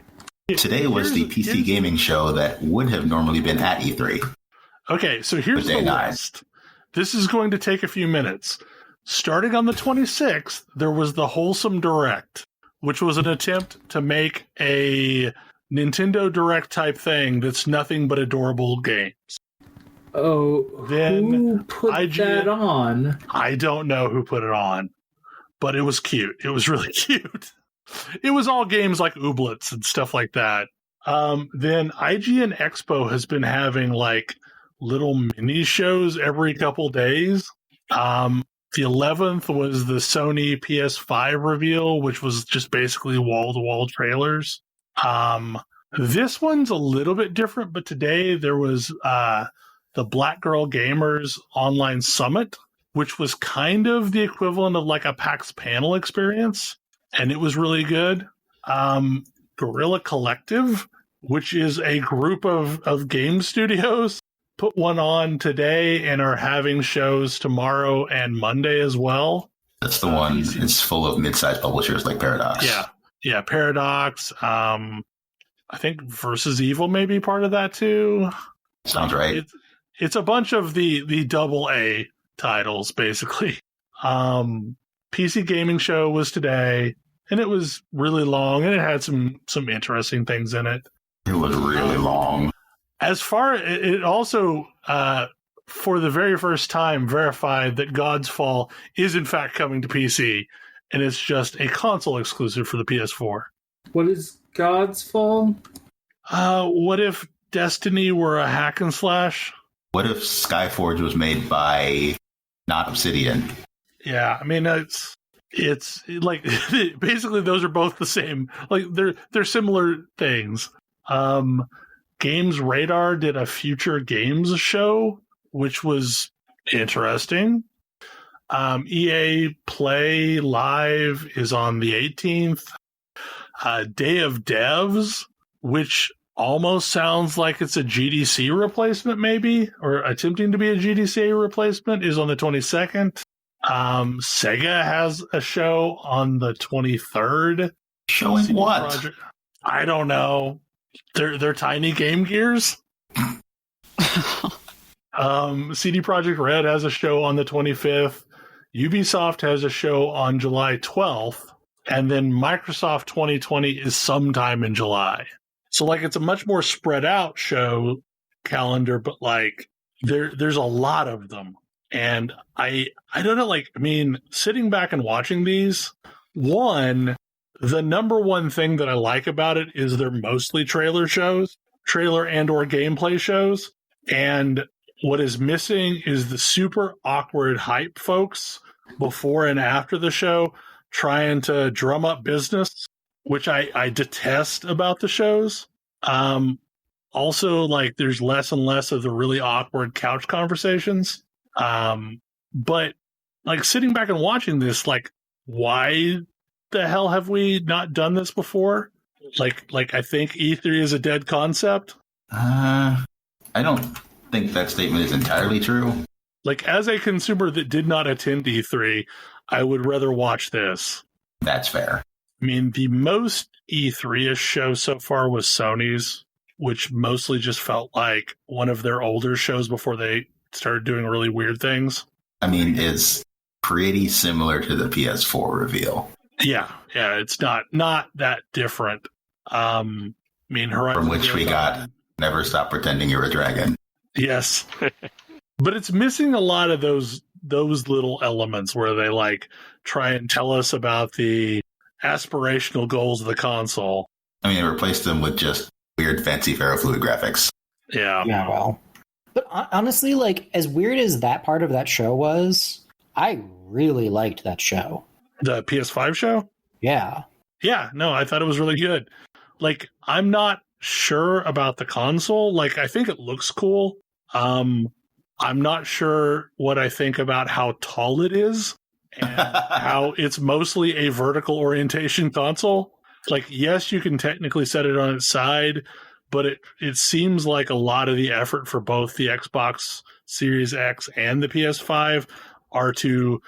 Today was the PC gaming show that would have normally been at E3. Okay, so here's the list. This is going to take a few minutes. Starting on the 26th, there was the Wholesome Direct, which was an attempt to make a Nintendo Direct type thing that's nothing but adorable games. Oh, then who put that on? I don't know who put it on, but it was cute. It was really cute. It was all games like Ooblets and stuff like that. Then IGN Expo has been having, like, little mini shows every couple days. The 11th was the Sony PS5 reveal, which was just basically wall-to-wall trailers. This one's a little bit different, but today there was the Black Girl Gamers Online Summit, which was kind of the equivalent of like a PAX panel experience, and it was really good. Guerrilla Collective, which is a group of game studios, put one on today and are having shows tomorrow and Monday as well. That's the one. It's full of mid-sized publishers like Paradox. Yeah, Paradox. I think Versus Evil may be part of that too. Sounds right. It's a bunch of the double A titles, basically. PC Gaming Show was today, and it was really long, and it had some interesting things in it. It was really long. As far it also, for the very first time, verified that God's Fall is in fact coming to PC, and it's just a console exclusive for the PS4. What is God's Fall? What if Destiny were a hack and slash? What if Skyforge was made by not Obsidian? Yeah, I mean it's like basically those are both the same. Like they're similar things. Games Radar did a Future Games show, which was interesting. EA Play Live is on the 18th. Day of Devs, which almost sounds like it's a GDC replacement, maybe, or attempting to be a GDC replacement, is on the 22nd. Sega has a show on the 23rd. Showing what? I don't know. They're tiny Game Gears. CD Projekt Red has a show on the 25th. Ubisoft has a show on July 12th. And then Microsoft 2020 is sometime in July. So, like, it's a much more spread out show calendar, but, like, there's a lot of them. And I don't know, like, I mean, sitting back and watching these, the number one thing that I like about it is they're mostly trailer and or gameplay shows. And what is missing is the super awkward hype folks before and after the show trying to drum up business, which I detest about the shows. Also, like, there's less and less of the really awkward couch conversations. But, like, sitting back and watching this, like, why the hell have we not done this before? Like I think E3 is a dead concept. I don't think that statement is entirely true. Like, as a consumer that did not attend E3, I would rather watch this. That's fair. I mean, the most E3-ish show so far was Sony's, which mostly just felt like one of their older shows before they started doing really weird things. I mean, it's pretty similar to the PS4 reveal. Yeah, it's not that different. I mean, Horizon from which we got Never Stop Pretending You're a Dragon. Yes. But it's missing a lot of those little elements where they like try and tell us about the aspirational goals of the console. I mean, they replaced them with just weird, fancy ferrofluid graphics. Yeah. Yeah, well. But honestly, like, as weird as that part of that show was, I really liked that show. The PS5 show? Yeah. Yeah, no, I thought it was really good. Like, I'm not sure about the console. Like, I think it looks cool. I'm not sure what I think about how tall it is and how it's mostly a vertical orientation console. Like, yes, you can technically set it on its side, but it seems like a lot of the effort for both the Xbox Series X and the PS5 are to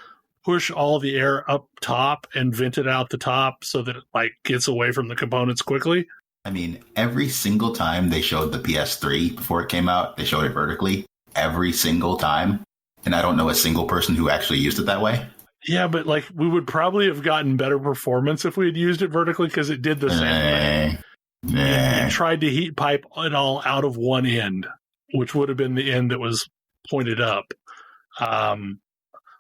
push all the air up top and vent it out the top so that it like gets away from the components quickly. I mean, every single time they showed the PS3 before it came out, they showed it vertically. Every single time. And I don't know a single person who actually used it that way. Yeah, but like we would probably have gotten better performance if we had used it vertically because it did the same thing. It tried to heat pipe it all out of one end, which would have been the end that was pointed up.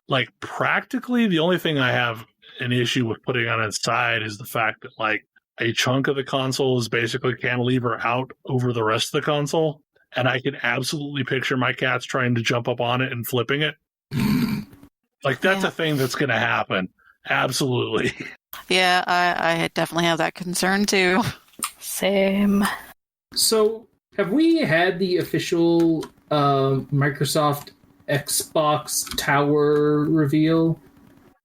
Like, practically, the only thing I have an issue with putting on its side is the fact that, like, a chunk of the console is basically cantilever out over the rest of the console, and I can absolutely picture my cats trying to jump up on it and flipping it. Like, that's a thing that's going to happen. Absolutely. Yeah, I definitely have that concern, too. Same. So, have we had the official Microsoft Xbox Tower reveal?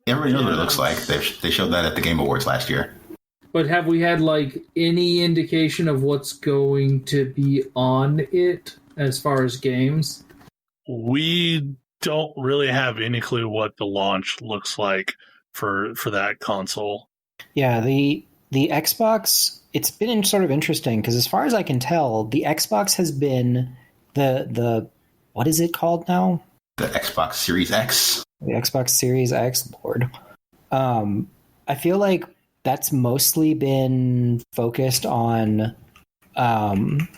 Everybody knows what it looks like. They showed that at the Game Awards last year. But have we had like any indication of what's going to be on it as far as games? We don't really have any clue what the launch looks like for that console. Yeah, the Xbox, it's been sort of interesting because as far as I can tell, the Xbox has been the what is it called now? The Xbox Series X. The Xbox Series X, Lord. I feel like that's mostly been focused on showing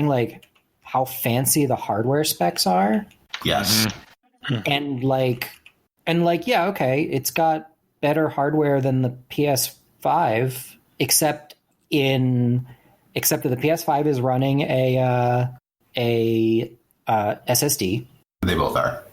like how fancy the hardware specs are. Yes. And yeah, okay, it's got better hardware than the PS5, except that the PS5 is running a SSD. They both are.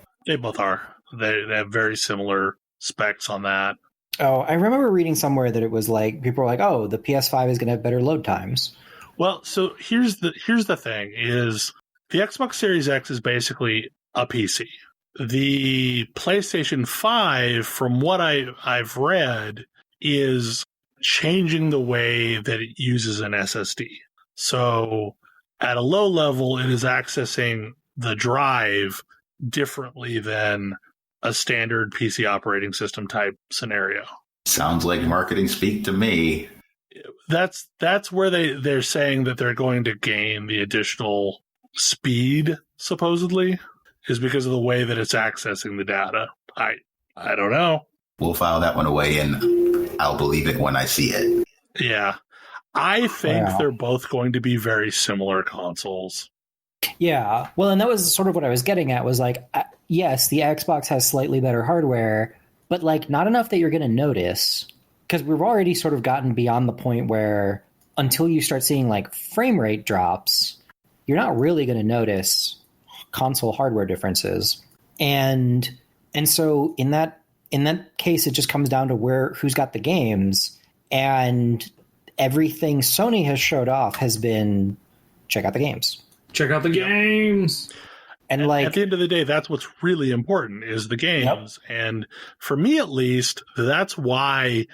They have very similar specs on that. Oh, I remember reading somewhere that it was like people were like, "Oh, the PS5 is going to have better load times." Well, so here's the thing: is the Xbox Series X is basically a PC. The PlayStation 5, from what I've read, is changing the way that it uses an SSD. So at a low level, it is accessing the drive differently than a standard PC operating system type scenario. Sounds like marketing speak to me. That's where they're saying that they're going to gain the additional speed, supposedly, is because of the way that it's accessing the data. I don't know. We'll file that one away and I'll believe it when I see it. Yeah. I think they're both going to be very similar consoles. Yeah. Well, and that was sort of what I was getting at was like, yes, the Xbox has slightly better hardware, but like not enough that you're going to notice, because we've already sort of gotten beyond the point where until you start seeing like frame rate drops, you're not really going to notice console hardware differences. And so in that case, it just comes down to who's got the games, and everything Sony has showed off has been check out the games. Check out the games. And like at the end of the day, that's what's really important is the games. Yep. And for me, at least, that's why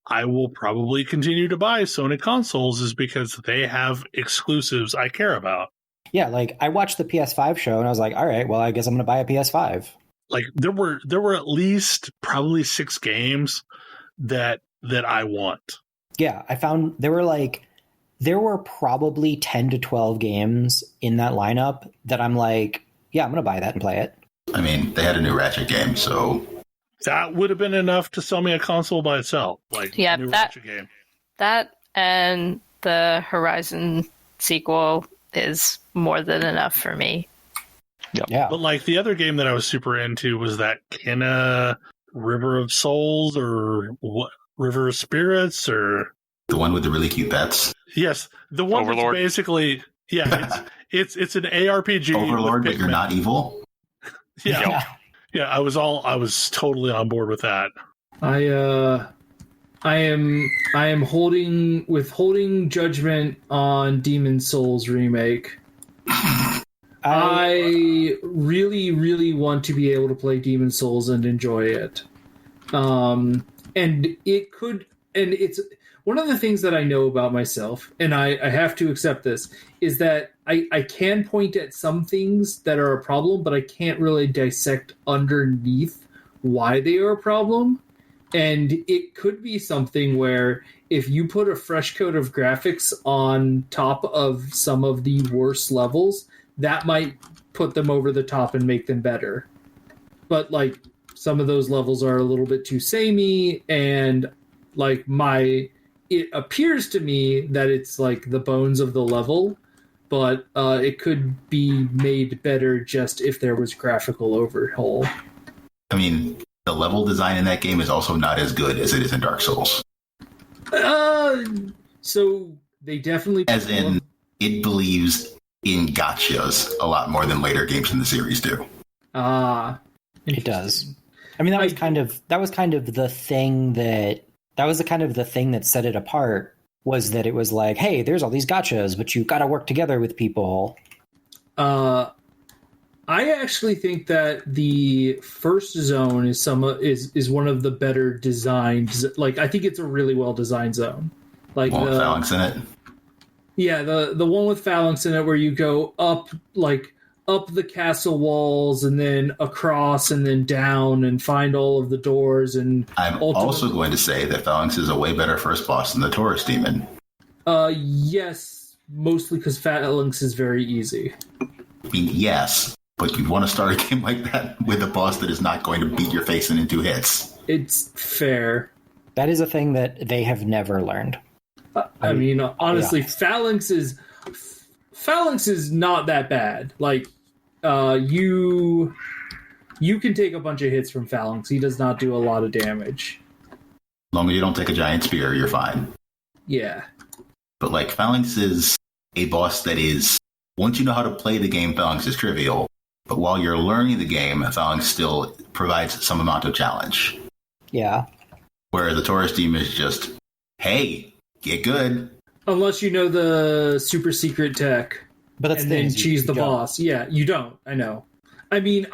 I will probably continue to buy Sony consoles is because they have exclusives I care about. Yeah, like I watched the PS5 show and I was like, all right, well, I guess I'm going to buy a PS5. Like there were at least probably 6 games that I want. Yeah, I found there were probably 10 to 12 games in that lineup that I'm like, yeah, I'm going to buy that and play it. I mean, they had a new Ratchet game, so that would have been enough to sell me a console by itself. Like yeah, a new Ratchet game. That and the Horizon sequel is more than enough for me. Yep. Yeah. But like the other game that I was super into was that Kena River of Souls or what River of Spirits or the one with the really cute pets. Yes, the one Overlord. That's basically it's an ARPG. Overlord, but you're not evil. Yeah. Yeah, I was totally on board with that. I am withholding judgment on Demon Souls remake. I really, really want to be able to play Demon Souls and enjoy it. And it's one of the things that I know about myself, and I have to accept this, is that I can point at some things that are a problem, but I can't really dissect underneath why they are a problem. And it could be something where if you put a fresh coat of graphics on top of some of the worst levels, that might put them over the top and make them better. But like some of those levels are a little bit too samey, and like it appears to me that it's like the bones of the level, but it could be made better just if there was graphical overhaul. I mean, the level design in that game is also not as good as it is in Dark Souls. So they definitely... As in, it believes in gotchas a lot more than later games in the series do. It does. I mean, that was kind of the thing that set it apart, was that it was like, hey, there's all these gotchas, but you've got to work together with people. I actually think that the first zone is one of the better designed. Like, I think it's a really well designed zone. Like with Phalanx in it. Yeah, the one with Phalanx in it, where you go up the castle walls and then across and then down and find all of the doors. And I'm also going to say that Phalanx is a way better first boss than the Taurus Demon. Yes, mostly because Phalanx is very easy. I mean, yes. But you'd want to start a game like that with a boss that is not going to beat your face in 2 hits. It's fair. That is a thing that they have never learned. I mean, honestly, yeah. Phalanx is not that bad. Like, you can take a bunch of hits from Phalanx. He does not do a lot of damage. As long as you don't take a giant spear, you're fine. Yeah. But, like, Phalanx is a boss that is... Once you know how to play the game, Phalanx is trivial. But while you're learning the game, Phalanx still provides some amount of challenge. Yeah. Where the Taurus Demon is just, hey, get good. Unless you know the super secret tech. But that's and then cheese the boss. Yeah, you don't. I know. I mean,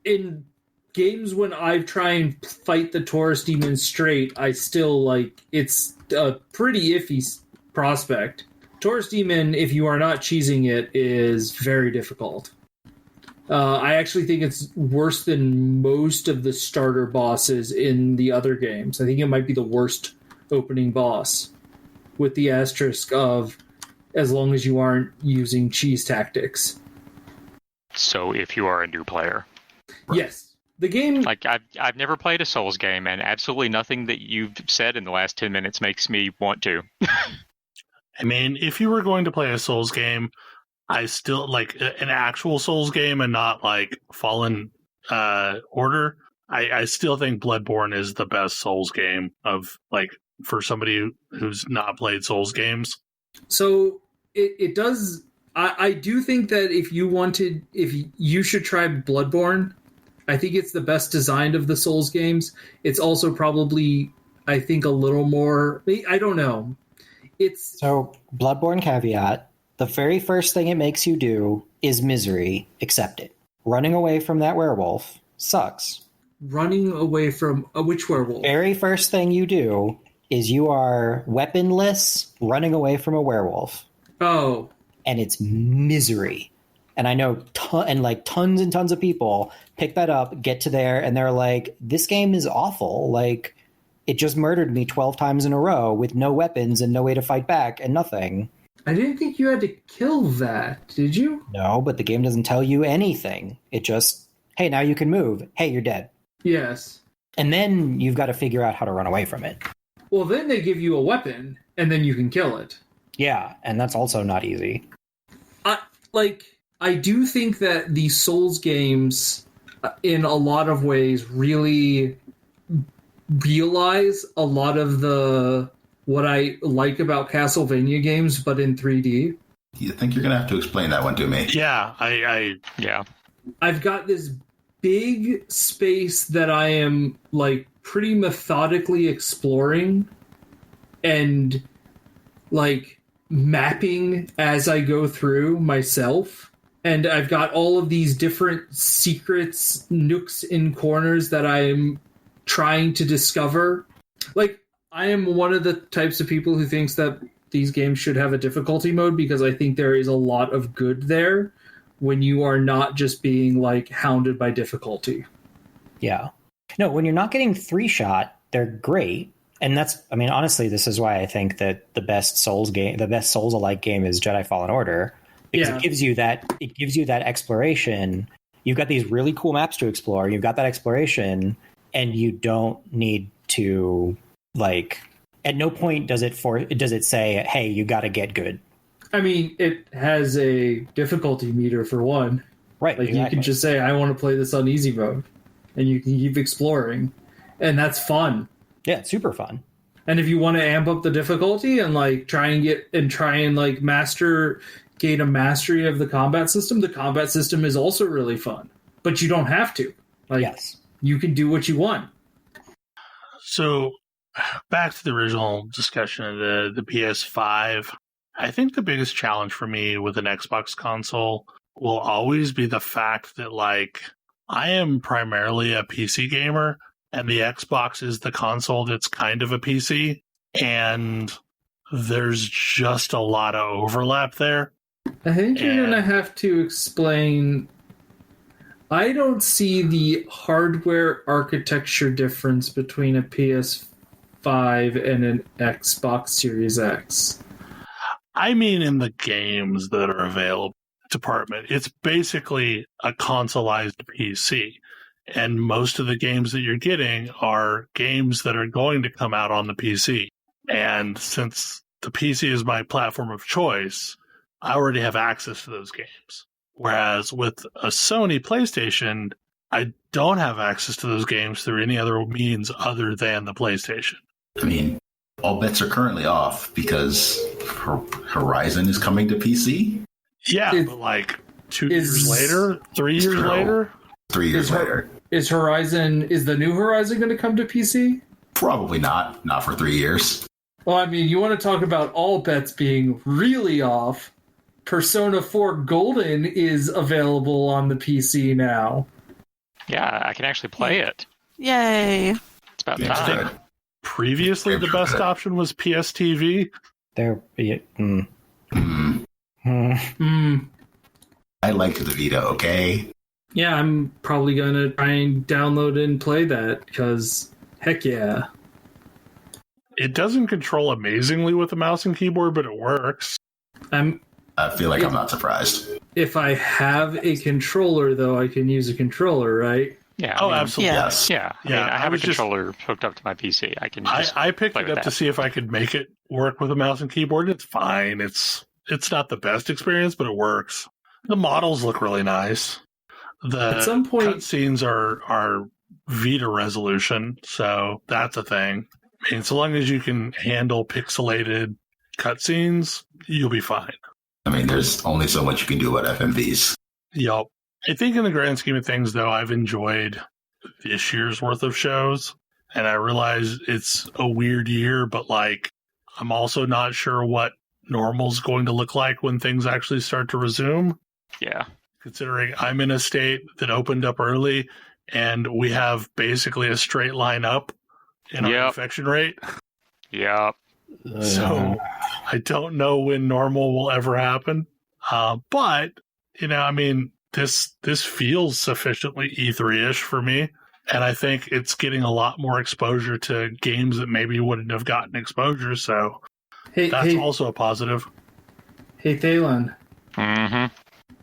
in games when I try and fight the Taurus Demon straight, I still, it's a pretty iffy prospect. Taurus Demon, if you are not cheesing it, is very difficult. I actually think it's worse than most of the starter bosses in the other games. I think it might be the worst opening boss, with the asterisk of as long as you aren't using cheese tactics. So if you are a new player. Yes. The game... Like, I've never played a Souls game, and absolutely nothing that you've said in the last 10 minutes makes me want to. I mean, if you were going to play a Souls game, I still like an actual Souls game and not like Fallen Order. I still think Bloodborne is the best Souls game of like for somebody who's not played Souls games. So it does. I do think that if you should try Bloodborne, I think it's the best designed of the Souls games. It's also probably I think, a little more... I don't know. It's... So, Bloodborne caveat, the very first thing it makes you do is misery. Accept it. Running away from that werewolf sucks. Running away from... which werewolf? Very first thing you do is you are weaponless, running away from a werewolf. Oh. And it's misery. And I know tons and tons of people pick that up, get to there, and they're like, this game is awful. Like, it just murdered me 12 times in a row with no weapons and no way to fight back and nothing. I didn't think you had to kill that, did you? No, but the game doesn't tell you anything. It just, hey, now you can move. Hey, you're dead. Yes. And then you've got to figure out how to run away from it. Well, then they give you a weapon, and then you can kill it. Yeah, and that's also not easy. I do think that the Souls games, in a lot of ways, really realize a lot of what I like about Castlevania games, but in 3D. You think you're going to have to explain that one to me? Yeah, Yeah. I've got this big space that I am, like, pretty methodically exploring and, like, mapping as I go through myself. And I've got all of these different secrets, nooks and corners that I'm trying to discover. Like, I am one of the types of people who thinks that these games should have a difficulty mode because I think there is a lot of good there when you are not just being, like, hounded by difficulty. Yeah. No, when you're not getting 3-shot, they're great. And that's, I mean, honestly, this is why I think that the best Souls-alike game is Jedi Fallen Order. Because it gives you that exploration. You've got these really cool maps to explore. You've got that exploration, and you don't need to, like, at no point does it say, hey, you got to get good. I mean, it has a difficulty meter for one. Right. Like, exactly. You can just say, I want to play this on easy mode, and you can keep exploring, and that's fun. Yeah, it's super fun. And if you want to amp up the difficulty and, like, try and like gain a mastery of the combat system is also really fun. But you don't have to. Like, yes. You can do what you want. So, back to the original discussion of the PS5, I think the biggest challenge for me with an Xbox console will always be the fact that, like, I am primarily a PC gamer, and the Xbox is the console that's kind of a PC, and there's just a lot of overlap there. I think you're going to have to explain... I don't see the hardware architecture difference between a PS5 and an Xbox Series X. I mean in the games that are available department. It's basically a consoleized PC. And most of the games that you're getting are games that are going to come out on the PC. And since the PC is my platform of choice, I already have access to those games. Whereas with a Sony PlayStation, I don't have access to those games through any other means other than the PlayStation. I mean, all bets are currently off because Horizon is coming to PC. Yeah, but like 2 years later, 3 years later? 3 years later. Is the new Horizon going to come to PC? Probably not. Not for 3 years. Well, I mean, you want to talk about all bets being really off. Persona 4 Golden is available on the PC now. Yeah, I can actually play it. Yay. It's about time. Previously, the best option was PSTV. I liked the Vita, okay? Yeah, I'm probably going to try and download and play that, because heck yeah. It doesn't control amazingly with a mouse and keyboard, but it works. I feel like I'm not surprised. If I have a controller, though, I can use a controller, right? Yeah. Oh, absolutely. Yes. Yeah. I mean, I have a controller hooked up to my PC. I can just I picked it up to see if I could make it work with a mouse and keyboard. It's fine. It's not the best experience, but it works. The models look really nice. At some point, cutscenes are Vita resolution, so that's a thing. I mean, so long as you can handle pixelated cutscenes, you'll be fine. I mean, there's only so much you can do about FMVs. Yup. I think in the grand scheme of things, though, I've enjoyed this year's worth of shows. and I realize it's a weird year, but like I'm also not sure what normal's going to look like when things actually start to resume. Yeah. Considering I'm in a state that opened up early and we have basically a straight line up in our infection rate. Yeah. So I don't know when normal will ever happen. But, I mean, this feels sufficiently E3-ish for me. And I think it's getting a lot more exposure to games that maybe wouldn't have gotten exposure. So that's also a positive. Hey, Thalen. Mm-hmm.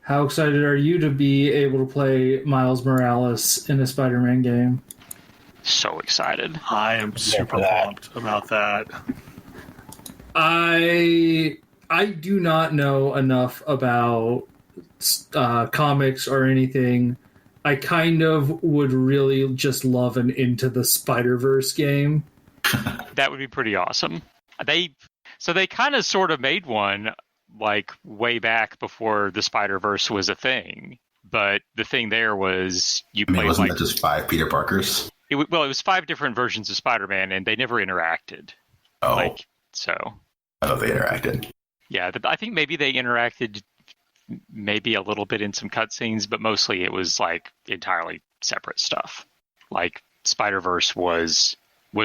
How excited are you to be able to play Miles Morales in a Spider-Man game? So excited. I am super pumped about that. I do not know enough about comics or anything. I kind of would really just love an Into the Spider-Verse game. That would be pretty awesome. They kind of sort of made one like way back before the Spider-Verse was a thing. But the thing there was wasn't that just 5 Peter Parkers? It was 5 different versions of Spider-Man, and they never interacted. Oh. I thought they interacted. Yeah, I think maybe they interacted maybe a little bit in some cutscenes, but mostly it was like entirely separate stuff. Like Spider-Verse was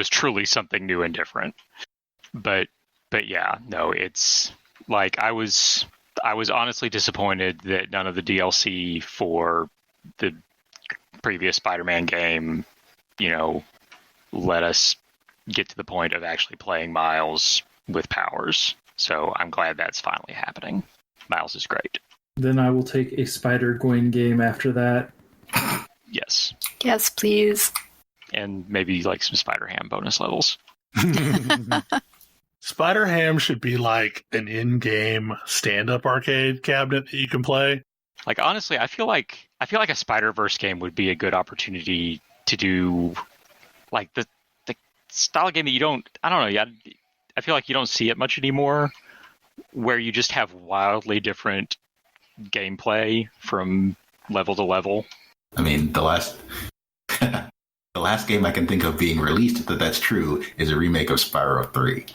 truly something new and different. But yeah, no, it's like I was honestly disappointed that none of the DLC for the previous Spider-Man game, let us get to the point of actually playing Miles with powers. So I'm glad that's finally happening. Miles is great. Then I will take a Spider-Gwen game after that. Yes. Yes, please. And maybe like some Spider-Ham bonus levels. Spider-Ham should be like an in-game stand-up arcade cabinet that you can play. Like honestly, I feel like a Spider-Verse game would be a good opportunity to do like the style game that I feel like you don't see it much anymore, where you just have wildly different gameplay from level to level. I mean, the last game I can think of being released that's true is a remake of Spyro 3.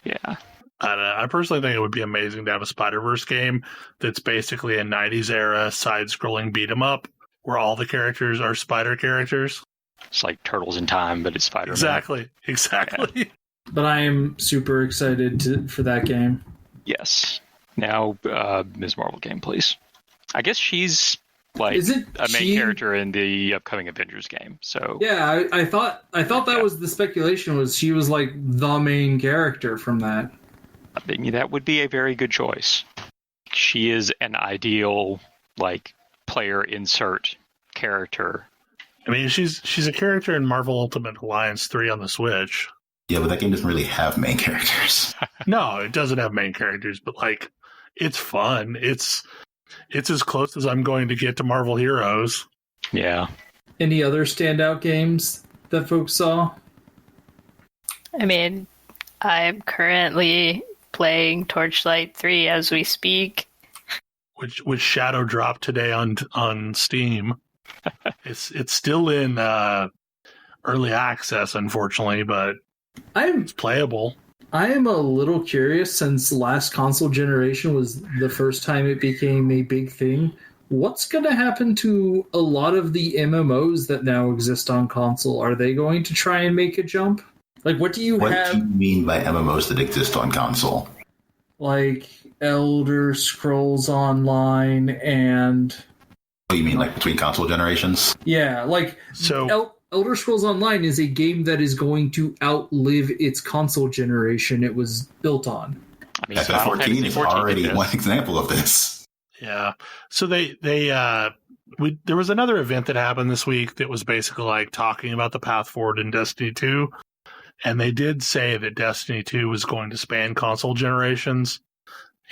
Yeah. I personally think it would be amazing to have a Spider-Verse game that's basically a 90s era side-scrolling beat-em-up where all the characters are spider characters. It's like Turtles in Time, but it's Spider-Man. Exactly. Yeah. But I am super excited for that game. Yes. Now, Ms. Marvel game, please. I guess she's like a main character in the upcoming Avengers game. So yeah, I thought that was the speculation, was she was like the main character from that. I think that would be a very good choice. She is an ideal like player insert character. I mean, she's a character in Marvel Ultimate Alliance 3 on the Switch. Yeah, but that game doesn't really have main characters. No, it doesn't have main characters, but like, it's fun. It's as close as I'm going to get to Marvel Heroes. Yeah. Any other standout games that folks saw? I mean, I'm currently playing Torchlight 3 as we speak. Which shadow dropped today on Steam. It's still in early access, unfortunately, but it's playable. I am a little curious, since last console generation was the first time it became a big thing. What's going to happen to a lot of the MMOs that now exist on console? Are they going to try and make a jump? Like, what do you What do you mean by MMOs that exist on console? Like Elder Scrolls Online and... Oh, you mean like between console generations? Yeah, like... So... Elder Scrolls Online is a game that is going to outlive its console generation it was built on. I mean, FF14 is already one example of this. Yeah. So there was another event that happened this week that was basically like talking about the path forward in Destiny 2. And they did say that Destiny 2 was going to span console generations,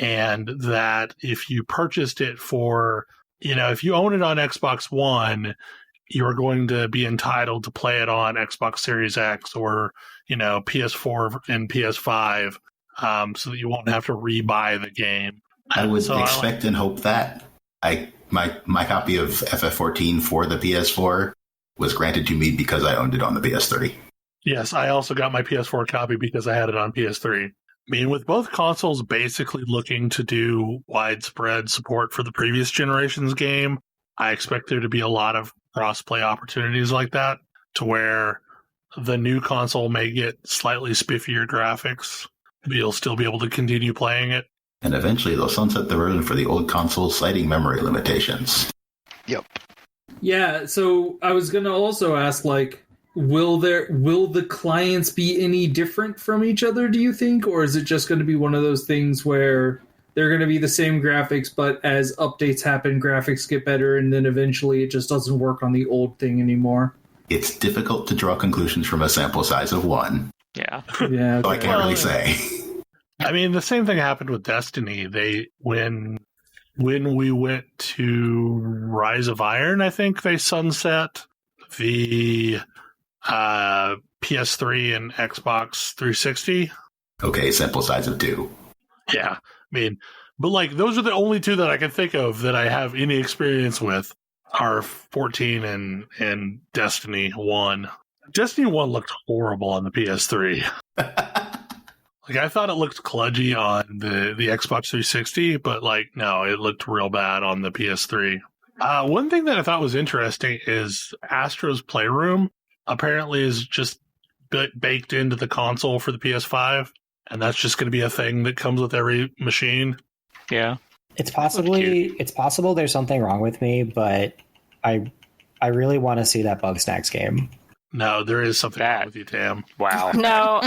and that if you purchased it for, if you own it on Xbox One, you're going to be entitled to play it on Xbox Series X or, PS4 and PS5, so that you won't have to rebuy the game. I would expect and hope that. My copy of FF14 for the PS4 was granted to me because I owned it on the PS3. Yes, I also got my PS4 copy because I had it on PS3. I mean, with both consoles basically looking to do widespread support for the previous generation's game, I expect there to be a lot of cross-play opportunities like that, to where the new console may get slightly spiffier graphics, but you'll still be able to continue playing it. And eventually they'll sunset the version for the old console, citing memory limitations. Yep. Yeah, so I was going to also ask, like, will the clients be any different from each other, do you think? Or is it just going to be one of those things where they're going to be the same graphics, but as updates happen, graphics get better, and then eventually it just doesn't work on the old thing anymore? It's difficult to draw conclusions from a sample size of one. Yeah. Yeah. So I can't really say. I mean, the same thing happened with Destiny. When we went to Rise of Iron, I think they sunset the PS3 and Xbox 360. Okay, sample size of 2. Yeah, I mean, but like those are the only two that I can think of that I have any experience with are 14 and Destiny 1. Destiny 1 looked horrible on the PS3. Like, I thought it looked kludgy on the Xbox 360, but like, no, it looked real bad on the PS3. One thing that I thought was interesting is Astro's Playroom apparently is just baked into the console for the PS5, and that's just going to be a thing that comes with every machine. Yeah. It's possible there's something wrong with me, but I really want to see that Bugsnax game. No, there is something wrong with you, Tam. Wow. No,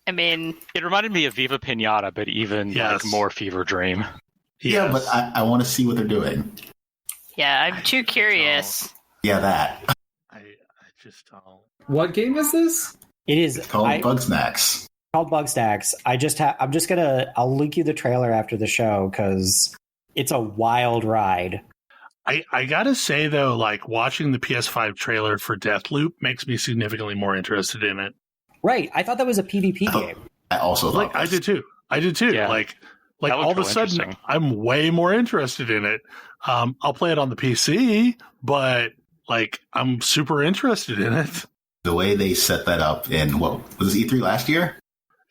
I mean, it reminded me of Viva Pinata, but even like more Fever Dream. Yeah, but I want to see what they're doing. yeah, I'm too curious. Yeah, that. I just don't. What game is this? It is It's called Bugsnax. called Bugsnax. I'll link you the trailer after the show because it's a wild ride. I gotta say though, like watching the PS5 trailer for Deathloop makes me significantly more interested in it. Right. I thought that was a PvP game. I also Like I did too. Yeah. Like That all looked of a real sudden, interesting. I'm way more interested in it. I'll play it on the PC, but like I'm super interested in it. the way they set that up in, what was it, E3 last year?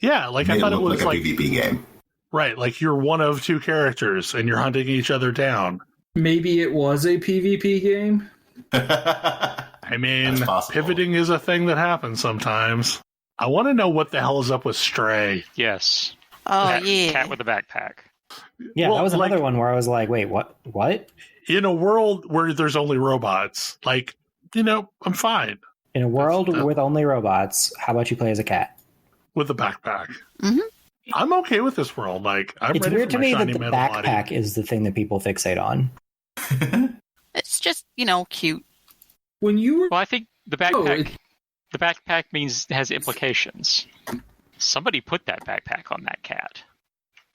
Yeah, like Made I thought it look was like like a PvP game. right, like you're one of two characters and you're hunting each other down. Maybe it was a PvP game? I mean, That's possible. pivoting is a thing that happens sometimes. I want to know what the hell is up with Stray. Yes. Oh, Cat, yeah. Cat with a backpack. Yeah, Well, that was like- another one where I was like, wait, what? In a world where there's only robots, like, I'm fine In a world That's- with only robots, how about you play as a cat? with a backpack. Mhm. I'm okay with this world. Like, I'm It's ready weird for to my me that shiny the metal body. backpack is the thing that people fixate on. It's just, cute. When you were... Well, I think the Oh, backpack has implications. Somebody put that backpack on that cat.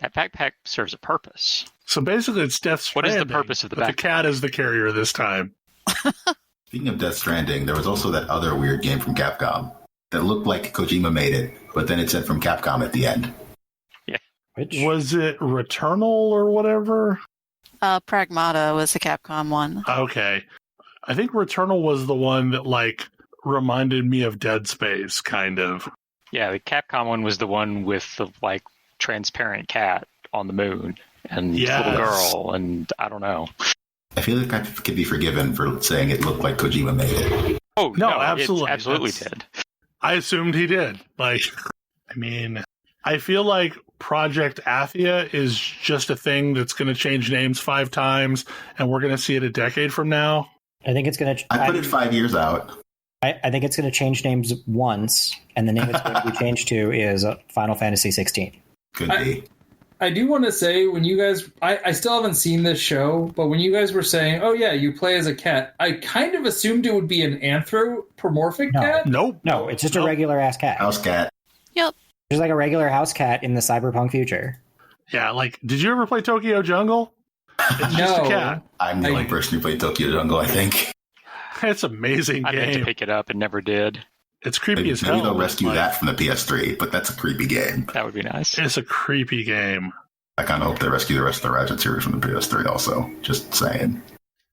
That backpack serves a purpose. So basically, it's Death Stranding. What is the purpose of the but the backpack? cat is the carrier this time. Speaking of Death Stranding, there was also that other weird game from Capcom that looked like Kojima made it, but then it said from Capcom at the end. Which Was it Returnal or whatever? Pragmata was the Capcom one. Okay. I think Returnal was the one that, like, reminded me of Dead Space, kind of. Yeah, the Capcom one was the one with the like transparent cat on the moon and Yes. little girl, and I don't know. I feel like I could be forgiven for saying it looked like Kojima made it. Oh No, it absolutely. absolutely That's- did. I assumed he did. Like, I mean, I feel like Project Athia is just a thing that's going to change names 5 times, and we're going to see it a decade from now. I think it's going to. I put it 5 years out. I think it's going to change names once, and the name it's going to be changed to is Final Fantasy 16. Could be. I do want to say, when you guys... I still haven't seen this show, but when you guys were saying, oh yeah, you play as a cat, I kind of assumed it would be an anthropomorphic No. cat. Nope. No, it's just a Nope. regular ass cat. House cat. Just like a regular house cat in the cyberpunk future. Yeah, like, did you ever play Tokyo Jungle? It's just a cat. I'm the only person who played Tokyo Jungle, I think. It's an amazing I meant to game. pick it up and never did. It's creepy Maybe as hell. they'll rescue Like, that from the PS3, but that's a creepy game. That would be nice. It's a creepy game. I kind of hope they rescue the rest of the Ratchet series from the PS3 also. Just saying.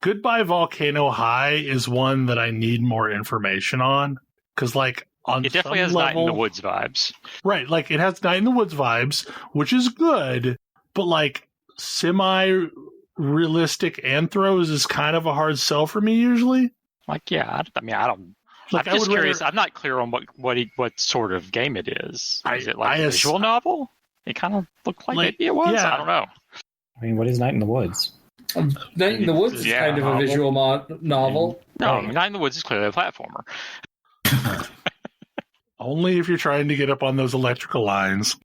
Goodbye Volcano High is one that I need more information on. Because, like, on It definitely some has level, Night in the Woods vibes. right? Like, it has Night in the Woods vibes, which is good, but like semi-realistic anthros is kind of a hard sell for me usually. Like, yeah, I mean, I don't. Like, I'm just curious. I'm not clear on what sort of game it is. Is it like a visual novel? It kind of looked like maybe it was. Yeah. I don't know. I mean, what is Night in the Woods? Night in the Woods is kind of a visual novel. No, I mean, Night in the Woods is clearly a platformer. Only if you're trying to get up on those electrical lines.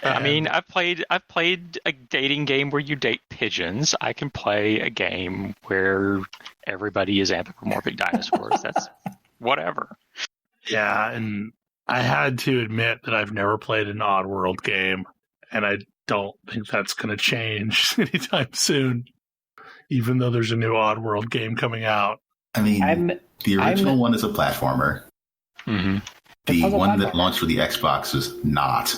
I mean, I've played a dating game where you date pigeons. I can play a game where everybody is anthropomorphic dinosaurs. That's whatever. Yeah, and I had to admit that I've never played an Oddworld game, and I don't think that's going to change anytime soon, even though there's a new Oddworld game coming out. I mean, the original one is a platformer. Mm-hmm. The one that launched for the Xbox is not.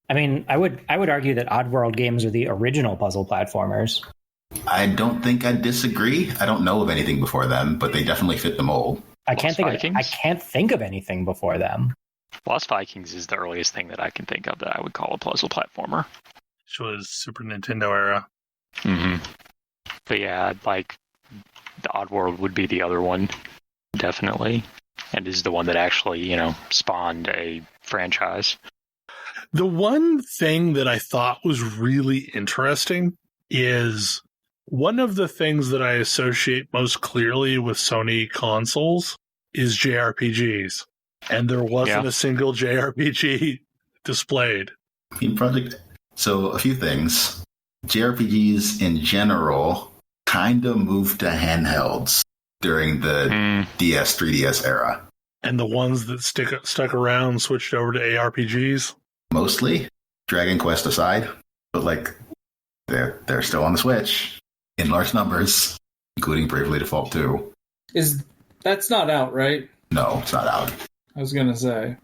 I mean, I would argue that Oddworld games are the original puzzle platformers. I don't think I disagree. I don't know of anything before them, but they definitely fit the mold. I can't think of anything before them. Lost Vikings is the earliest thing that I can think of that I would call a puzzle platformer. Which was Super Nintendo era. Mm-hmm. But yeah, like the Oddworld would be the other one, definitely, and is the one that actually, spawned a franchise. The one thing that I thought was really interesting is one of the things that I associate most clearly with Sony consoles is JRPGs. And there wasn't a single JRPG displayed. So a few things. JRPGs in general kind of moved to handhelds during the DS, 3DS era. And the ones that stuck around switched over to ARPGs? Mostly, Dragon Quest aside, but like they're still on the Switch in large numbers, including Bravely Default 2. That's not out, right? No, it's not out. I was gonna say.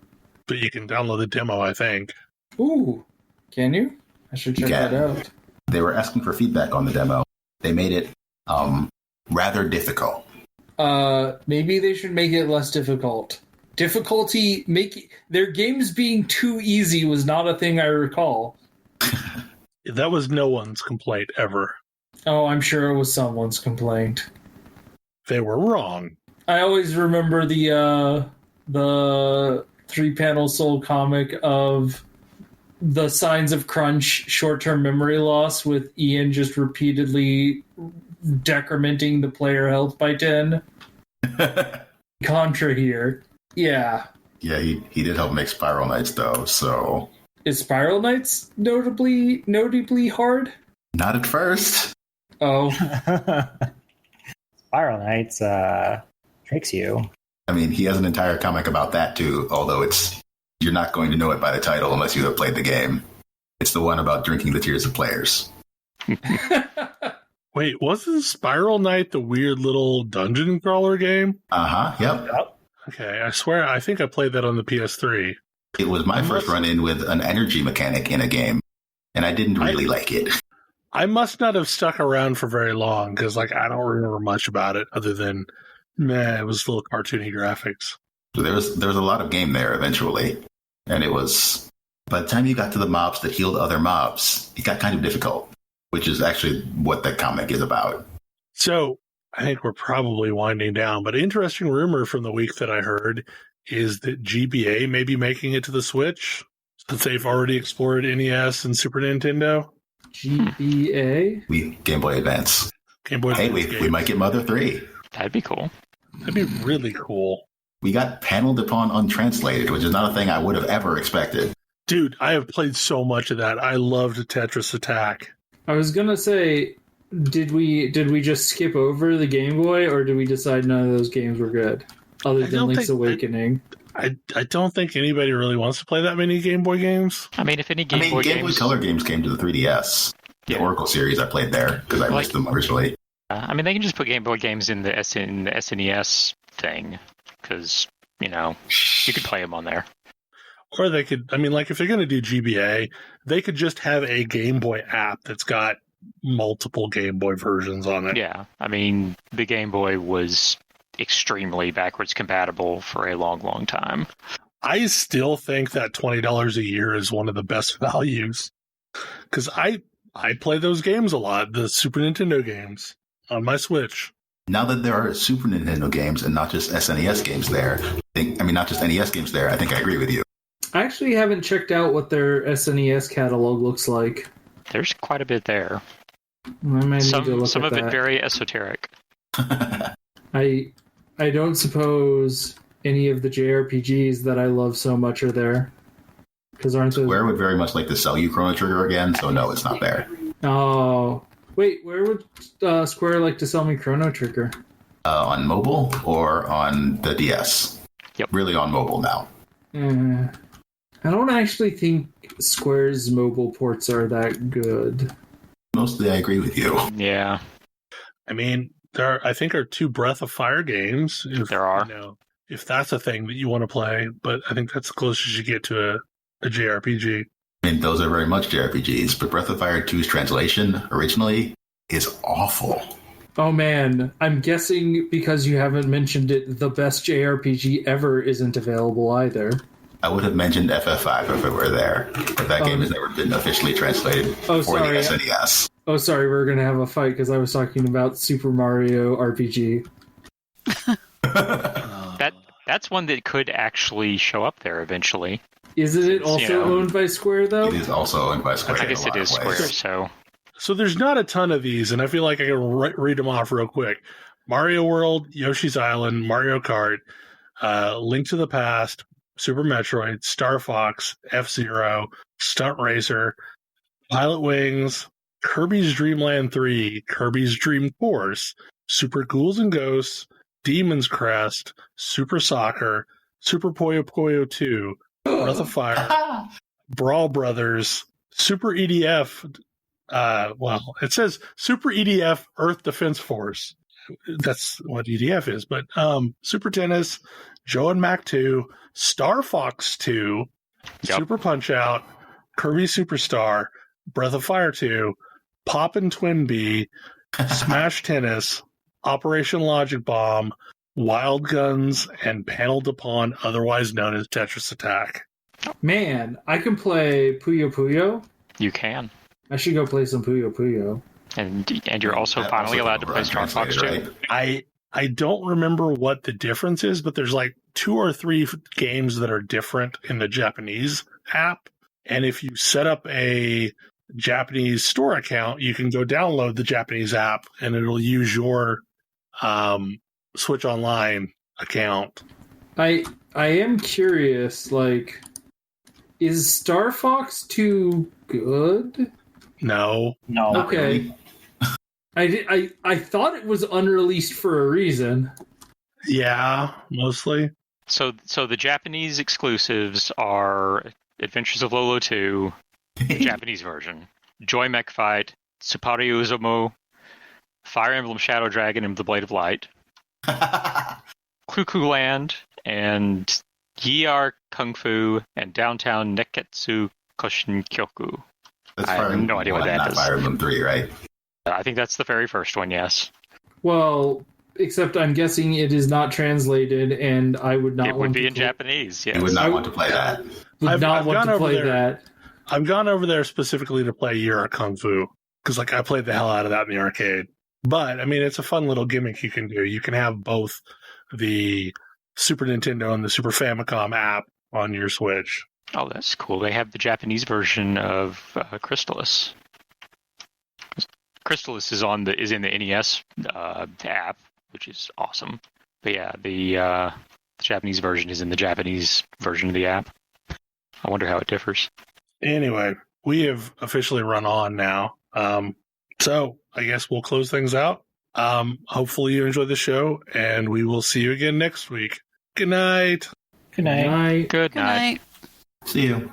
But you can download the demo, I think. Ooh, can you? I should check that out. They were asking for feedback on the demo. They made it rather difficult. Maybe they should make it less difficult. Their games being too easy was not a thing I recall. That was no one's complaint ever. Oh, I'm sure it was someone's complaint. They were wrong. I always remember the 3-panel sold comic of the signs of crunch, short-term memory loss, with Ian just repeatedly decrementing the player health by 10. Contra here. Yeah. Yeah, he did help make Spiral Knights, though, so... Is Spiral Knights notably hard? Not at first. Oh. Spiral Knights tricks you. I mean, he has an entire comic about that, too, although you're not going to know it by the title unless you have played the game. It's the one about drinking the tears of players. Wait, wasn't Spiral Knight the weird little dungeon crawler game? Uh-huh, yep. Okay, I think I played that on the PS3. It was my first run-in with an energy mechanic in a game, and I didn't really like it. I must not have stuck around for very long, because I don't remember much about it, other than, it was little cartoony graphics. So there was a lot of game there eventually, and it was... By the time you got to the mobs that healed other mobs, it got kind of difficult, which is actually what the comic is about. So, I think we're probably winding down, but interesting rumor from the week that I heard is that GBA may be making it to the Switch, since they've already explored NES and Super Nintendo. GBA? Game Boy Advance. Game Boy Advance. We might get Mother 3. That'd be cool. That'd be really cool. We got paneled upon untranslated, which is not a thing I would have ever expected. Dude, I have played so much of that. I loved Tetris Attack. I was gonna say, did we just skip over the Game Boy, or did we decide none of those games were good? Other than Link's Awakening. I don't think anybody really wants to play that many Game Boy games. I mean, if any Game Boy Color games came to the 3DS. The Oracle series I played there, because I missed them originally. I mean, they can just put Game Boy games in the SNES thing, because, you could play them on there. Or they could, if they're going to do GBA, they could just have a Game Boy app that's got multiple Game Boy versions on it. Yeah, I mean, the Game Boy was extremely backwards compatible for a long, long time. I still think that $20 a year is one of the best values because I play those games a lot, the Super Nintendo games on my Switch. Now that there are Super Nintendo games and not just SNES games there, not just NES games there, I think I agree with you. I actually haven't checked out what their SNES catalog looks like. There's quite a bit there. I might need to look Some at of that. it very esoteric. I don't suppose any of the JRPGs that I love so much are there. Because aren't those... Square would very much like to sell you Chrono Trigger again, so no, it's not there. Oh. Wait, where would Square like to sell me Chrono Trigger? On mobile or on the DS? Yep. Really on mobile now. I don't actually think Square's mobile ports are that good. Mostly I agree with you. Yeah. I mean, there I think are 2 Breath of Fire games. There are. If that's a thing that you want to play, but I think that's the closest you get to a JRPG. I mean, those are very much JRPGs, but Breath of Fire 2's translation originally is awful. Oh man, I'm guessing because you haven't mentioned it, the best JRPG ever isn't available either. I would have mentioned FF5 if it were there, but that game has never been officially translated for the SNES. Oh, sorry, we're going to have a fight because I was talking about Super Mario RPG. That's one that could actually show up there eventually. Isn't it also owned by Square, though? It is also owned by Square. I guess it is Square, So there's not a ton of these, and I feel like I can read them off real quick. Mario World, Yoshi's Island, Mario Kart, Link to the Past, Super Metroid, Star Fox, F-Zero, Stunt Racer, Pilot Wings, Kirby's Dream Land 3, Kirby's Dream Course, Super Ghouls and Ghosts, Demon's Crest, Super Soccer, Super Puyo Puyo 2, Breath of Fire, Brawl Brothers, Super EDF. It says Super EDF Earth Defense Force. That's what EDF is, but Super Tennis, Joe and Mac 2, Star Fox 2, Super Punch Out, Kirby Superstar, Breath of Fire 2, Poppin' Twin Bee, Smash Tennis, Operation Logic Bomb, Wild Guns, and Panel de Pon, otherwise known as Tetris Attack. Man, I can play Puyo Puyo. You can. I should go play some Puyo Puyo. And you're also finally allowed to play Star Fox 2. Right? I don't remember what the difference is, but there's like 2 or 3 games that are different in the Japanese app. And if you set up a Japanese store account, you can go download the Japanese app and it'll use your Switch Online account. I am curious, like, is Star Fox 2 good? No. Okay. I thought it was unreleased for a reason. Yeah, mostly. So the Japanese exclusives are Adventures of Lolo 2, the Japanese version, Joy Mech Fight, Tsuparu Uzumo, Fire Emblem Shadow Dragon and the Blade of Light, Cuckoo Land, and Yiar Kung Fu, and Downtown Neketsu Koshin Kyoku. That's I have no idea what that is. Fire Emblem 3, right? I think that's the very first one, yes. Well, except I'm guessing it is not translated, and I would not. It would be in Japanese. Yes. You would not want to play that. Would not want to play that. I've gone over there specifically to play Yura Kung Fu because, like, I played the hell out of that in the arcade. But I mean, it's a fun little gimmick you can do. You can have both the Super Nintendo and the Super Famicom app on your Switch. Oh, that's cool. They have the Japanese version of Crystalis. Crystalis is in the NES app, which is awesome. But yeah, the Japanese version is in the Japanese version of the app. I wonder how it differs. Anyway, we have officially run on now. So I guess we'll close things out. Hopefully you enjoy the show, and we will see you again next week. Good night. Good night. Good night. See you.